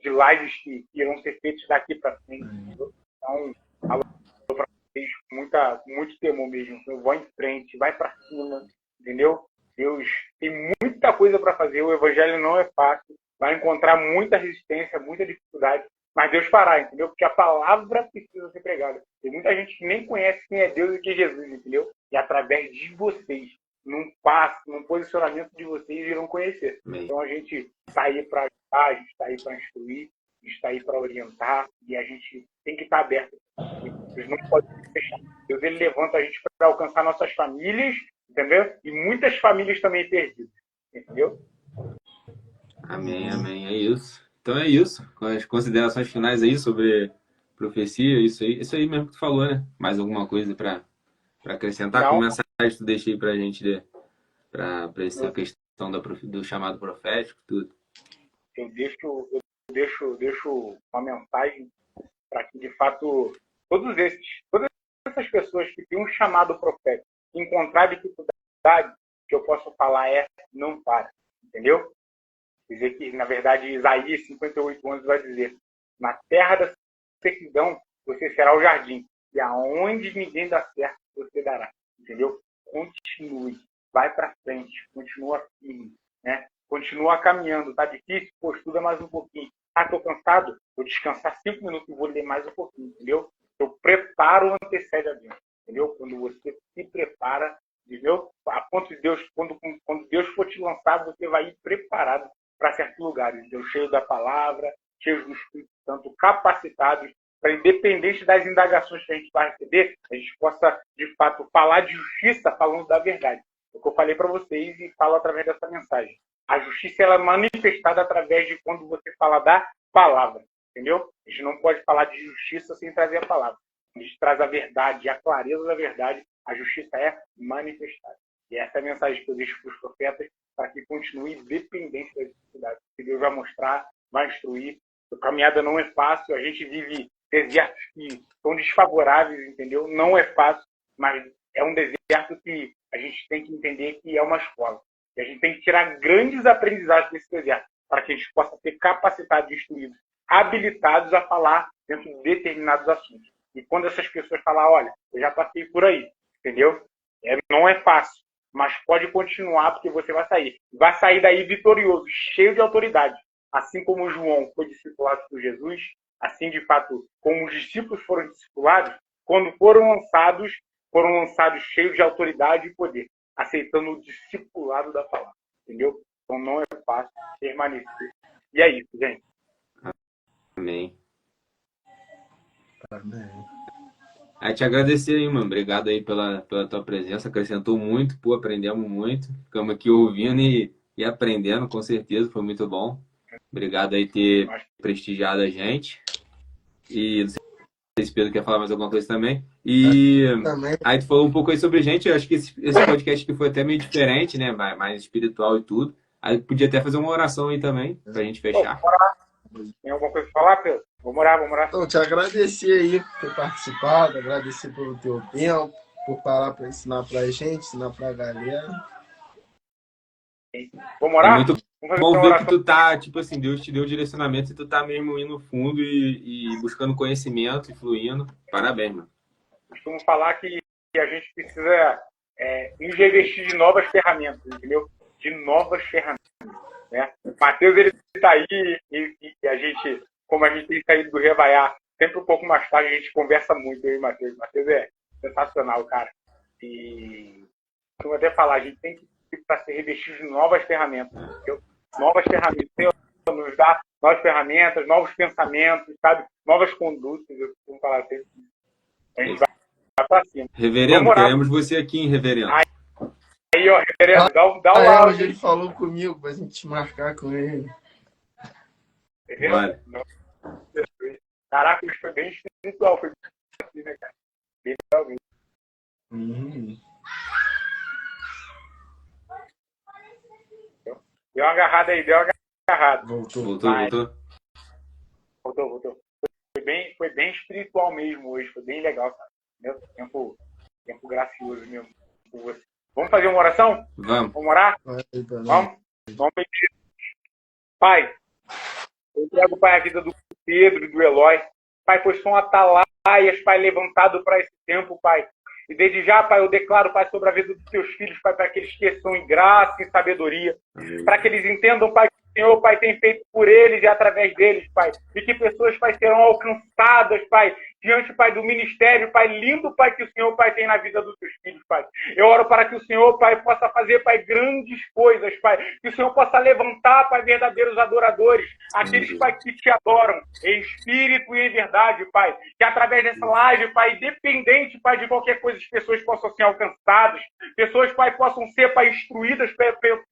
de lives que irão ser feitas daqui para frente, entendeu? Então, para vocês com muito temor mesmo. Então, vai em frente, vai para cima, entendeu? Deus tem muita coisa para fazer. O evangelho não é fácil. Vai encontrar muita resistência, muita dificuldade. Mas Deus fará, entendeu? Porque a palavra precisa ser pregada. Tem muita gente que nem conhece quem é Deus e quem é Jesus, entendeu? E através de vocês, num passo, num posicionamento de vocês, irão conhecer. Então a gente está aí para ajudar, a gente está aí para instruir, a gente está aí para orientar, e a gente tem que estar aberto. Deus não pode fechar. Deus ele levanta a gente para alcançar nossas famílias, entendeu? E muitas famílias também perdidas, entendeu? Amém, amém. É isso. Então é isso. Com as considerações finais aí sobre profecia, isso aí mesmo que tu falou, né? Mais alguma coisa para acrescentar? Não. Como mensagem tu deixa aí pra gente para essa questão do chamado profético, tudo? Eu deixo uma mensagem para que, de fato, todas essas pessoas que têm um chamado profético encontrar dificuldade, que eu posso falar não para, entendeu? Dizer que, na verdade, Isaías 58 vai dizer: na terra da sequidão você será o jardim, e aonde ninguém dá certo você dará, entendeu? Continue, vai para frente, continua firme, né? Continua caminhando, tá difícil? Pô, estuda mais um pouquinho. Ah, tô cansado? Vou descansar 5 minutos e vou ler mais um pouquinho, entendeu? Eu preparo antecede a Deus, entendeu? Quando você se prepara, entendeu? A ponto de Deus, quando Deus for te lançar, você vai ir preparado para certos lugares, entendeu? Cheio da palavra, cheio do Espírito Santo, capacitados para, independente das indagações que a gente vai receber, a gente possa, de fato, falar de justiça falando da verdade. É o que eu falei para vocês e falo através dessa mensagem. A justiça ela é manifestada através de quando você fala da palavra, entendeu? A gente não pode falar de justiça sem trazer a palavra. A gente traz a verdade, a clareza da verdade, a justiça é manifestada. E essa é a mensagem que eu deixo para os profetas, para que continue independente das dificuldades. Que Deus vai mostrar, vai instruir, A caminhada não é fácil, a gente vive desertos que são desfavoráveis, entendeu? Não é fácil, mas é um deserto que a gente tem que entender que é uma escola. E a gente tem que tirar grandes aprendizados desse deserto, para que a gente possa ter capacitados, instruídos, habilitados a falar dentro de determinados assuntos. E quando essas pessoas falar, olha, eu já passei por aí, entendeu? Não é fácil, mas pode continuar, porque você vai sair. Vai sair daí vitorioso, cheio de autoridade. Assim como João foi discipulado por Jesus, assim, de fato, como os discípulos foram discipulados, quando foram lançados cheios de autoridade e poder, aceitando o discipulado da palavra, entendeu? Então não é fácil permanecer. E é isso, gente. Amém. Amém. Aí te agradecer aí, mano. Obrigado aí pela tua presença. Acrescentou muito, pô, aprendemos muito. Ficamos aqui ouvindo e aprendendo, com certeza. Foi muito bom. Obrigado aí por ter prestigiado a gente. E não sei se Pedro quer falar mais alguma coisa também. E Também. aí tu falou um pouco aí sobre a gente. Eu acho que esse podcast aqui foi até meio diferente, né? Mais espiritual e tudo. Aí podia até fazer uma oração aí também, pra gente fechar. Tem alguma coisa pra falar, Pedro? Vamos orar. Então, te agradecer aí por ter participado, agradecer pelo teu tempo, por parar para ensinar pra gente, ensinar pra galera. Vamos orar? É muito Vamos fazer bom uma ver oração. que tu tá, tipo assim, Deus te deu direcionamento e tu tá mesmo indo no fundo e buscando conhecimento e fluindo. Parabéns, mano. Costumo falar que a gente precisa nos revestir de novas ferramentas, entendeu? De novas ferramentas, né? Matheus, ele está aí e a gente, como a gente tem saído do Rebaiá, sempre um pouco mais tarde, a gente conversa muito, eu e o Matheus. Matheus é sensacional, cara. E costumo até falar, a gente tem que estar se revestir de novas ferramentas, entendeu? Novas ferramentas. Deus nos dá novas ferramentas, novos pensamentos, sabe? Novas condutas, eu costumo falar sempre. A gente vai pra cima. Reverendo, queremos você aqui, hein, reverendo. Aí, ó, reverendo, dá o Hoje áudio. ele falou comigo pra gente marcar com ele. Bora. Caraca, isso foi bem espiritual, foi assim, né, cara? Bem legal mesmo. Deu uma agarrada aí, Voltou. Voltou. Foi bem espiritual mesmo hoje, foi bem legal, cara. Meu tempo gracioso mesmo com você. Vamos fazer uma oração? Vamos. Vamos orar? Vamos pedir. Pai, eu entrego, Pai, a vida do Pedro e do Eloy. Pai, pois são atalaias, Pai, levantado para esse tempo, Pai. E desde já, Pai, eu declaro, Pai, sobre a vida dos teus filhos, Pai, para que eles cresçam em graça, em sabedoria. Para que eles entendam, Pai, que o Senhor, Pai, tem feito por eles e através deles, Pai. E que pessoas, Pai, serão alcançadas, Pai, diante, Pai, do ministério, Pai, lindo, Pai, que o Senhor, Pai, tem na vida dos teus filhos, Pai. Eu oro para que o Senhor, Pai, possa fazer, Pai, grandes coisas, Pai. Que o Senhor possa levantar, Pai, verdadeiros adoradores. Aqueles, Pai, que te adoram em espírito e em verdade, Pai. Que através dessa live, Pai, independente, Pai, de qualquer coisa, as pessoas possam ser alcançadas. Pessoas, Pai, possam ser, Pai, instruídas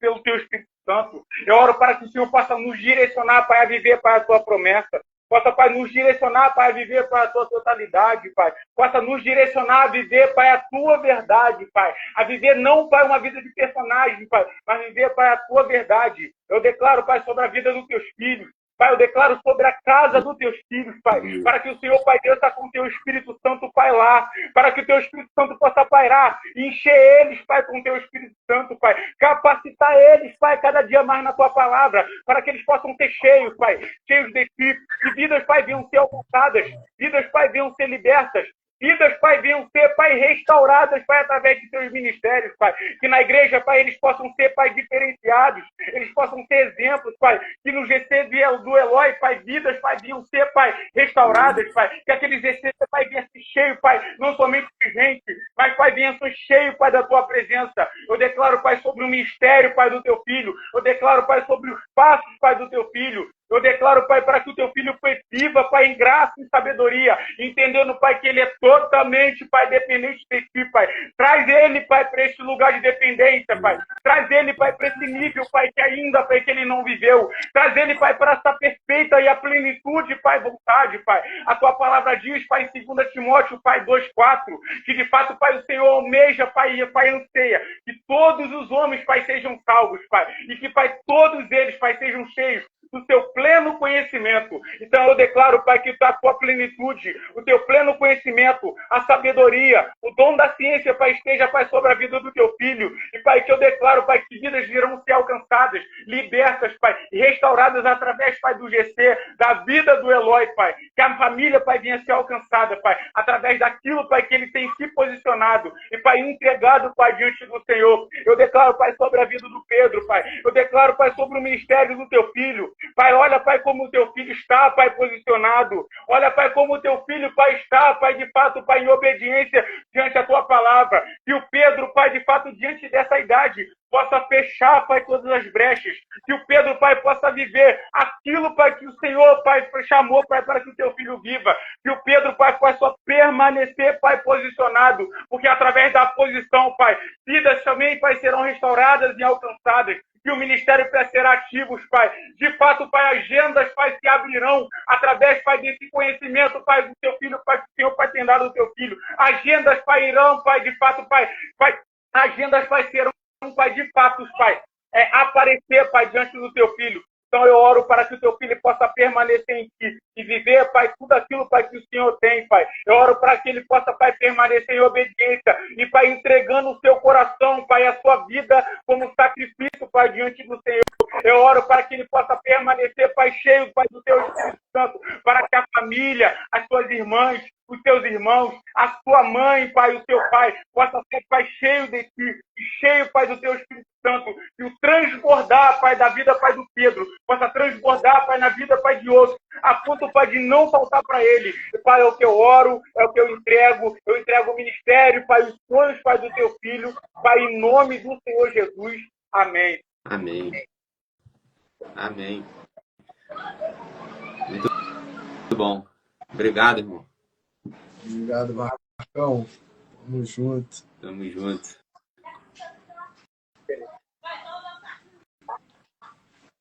pelo Teu Espírito Santo. Eu oro para que o Senhor possa nos direcionar, Pai, a viver, Pai, a Tua promessa. Possa, Pai, nos direcionar, Pai, a viver, Pai, a Tua totalidade, Pai. Possa nos direcionar a viver, Pai, a Tua verdade, Pai. A viver não, Pai, uma vida de personagem, Pai, mas viver, Pai, a Tua verdade. Eu declaro, Pai, sobre a vida dos Teus filhos. Pai, eu declaro sobre a casa dos teus filhos, Pai, para que o Senhor, Pai Deus, está com o teu Espírito Santo, Pai, lá, para que o teu Espírito Santo possa pairar, encher eles, Pai, com o teu Espírito Santo, Pai, capacitar eles, Pai, cada dia mais na tua palavra, para que eles possam ser cheios, Pai, cheios de ti, que vidas, Pai, venham ser alcançadas, vidas, Pai, venham ser libertas, vidas, Pai, venham ser, Pai, restauradas, Pai, através de seus ministérios, Pai. Que na igreja, Pai, eles possam ser, Pai, diferenciados. Eles possam ser exemplos, Pai. Que nos GC do Eloy, Pai, vidas, Pai, venham ser, Pai, restauradas, Pai. Que aqueles GC, Pai, venham ser cheios, Pai, não somente de gente, mas, Pai, venham ser cheios, Pai, da Tua presença. Eu declaro, Pai, sobre o ministério, Pai, do Teu Filho. Eu declaro, Pai, sobre os passos, Pai, do Teu Filho. Eu declaro, Pai, para que o Teu Filho viva, Pai, em graça e sabedoria, entendendo, Pai, que ele é totalmente, Pai, dependente de Ti, Pai. Traz ele, Pai, para este lugar de dependência, Pai. Traz ele, Pai, para esse nível, Pai, que ainda, Pai, que ele não viveu. Traz ele, Pai, para essa perfeita e a plenitude, Pai, vontade, Pai. A Tua palavra diz, Pai, em 2 Timóteo, Pai, 2:4, que de fato, Pai, o Senhor almeja, Pai, anseia, que todos os homens, Pai, sejam salvos, Pai. E que, Pai, todos eles, Pai, sejam cheios do seu pleno conhecimento. Então eu declaro, Pai, que a tua plenitude, o teu pleno conhecimento, a sabedoria, o dom da ciência, Pai, esteja, Pai, sobre a vida do teu filho. E, Pai, que eu declaro, Pai, que vidas virão ser alcançadas, libertas, Pai, e restauradas através, Pai, do GC, da vida do Eloy, Pai. Que a família, Pai, venha ser alcançada, Pai, através daquilo, Pai, que ele tem se posicionado e, Pai, entregado, Pai, diante do Senhor. Eu declaro, Pai, sobre a vida do Pedro, Pai. Eu declaro, Pai, sobre o ministério do teu filho. Pai, olha, Pai, como o teu filho está, Pai, posicionado. Olha, Pai, como o teu filho, Pai, está, Pai, de fato, Pai, em obediência diante da tua palavra. Que o Pedro, Pai, de fato, diante dessa idade, possa fechar, Pai, todas as brechas. Que o Pedro, Pai, possa viver aquilo, Pai, que o Senhor, Pai, chamou, Pai, para que o teu filho viva. Que o Pedro, Pai, possa permanecer, Pai, posicionado. Porque através da posição, Pai, vidas também, Pai, serão restauradas e alcançadas. Que o ministério será ativo, Pai. De fato, Pai, agendas, Pai, se abrirão através, Pai, desse conhecimento, Pai, do teu filho, Pai, que o Senhor, Pai, tem dado ao teu filho. Agendas, Pai, irão, Pai, de fato, Pai, agendas, Pai, serão, Pai, de fato, Pai, aparecer, Pai, diante do teu filho. Então eu oro para que o teu filho possa permanecer em ti e viver, Pai, tudo aquilo, Pai, que o Senhor tem, Pai. Eu oro para que ele possa, Pai, permanecer em obediência e, Pai, entregando o seu coração, Pai, a sua vida como sacrifício, Pai, diante do Senhor. Eu oro para que ele possa permanecer, Pai, cheio, Pai, do teu Espírito Santo, para que a família, as suas irmãs, os teus irmãos, a sua mãe, Pai, o teu pai, possa ser, Pai, cheio de ti, cheio, Pai, do teu Espírito Santo, e o transbordar, Pai, da vida, Pai, do Pedro, possa transbordar, Pai, na vida, Pai, de outros, a ponto, Pai, de não faltar para ele. E, Pai, é o que eu oro, é o que eu entrego o ministério, Pai, os sonhos, Pai, do teu filho, Pai, em nome do Senhor Jesus. Amém. Amém. Amém. Muito bom. Obrigado, irmão. Obrigado, Marcão. Tamo junto. Tamo junto.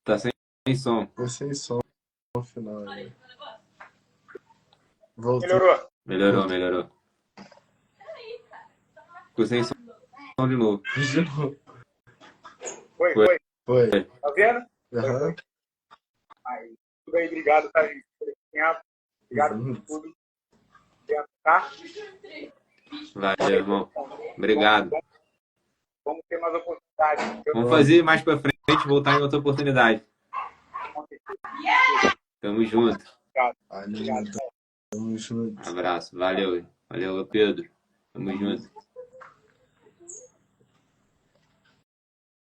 Tá sem som. Tô sem som no final. Né? Voltou. Melhorou. Ficou sem som de novo. Foi. Tá vendo? Uhum. Aí, tudo bem, obrigado, tá, gente? Obrigado por tudo. Tá? Valeu, irmão. Obrigado. Vamos ter mais oportunidades. Vamos fazer mais pra frente, voltar em outra oportunidade. Tamo junto. Obrigado. Tamo junto. Abraço. Valeu, Pedro. Tamo junto.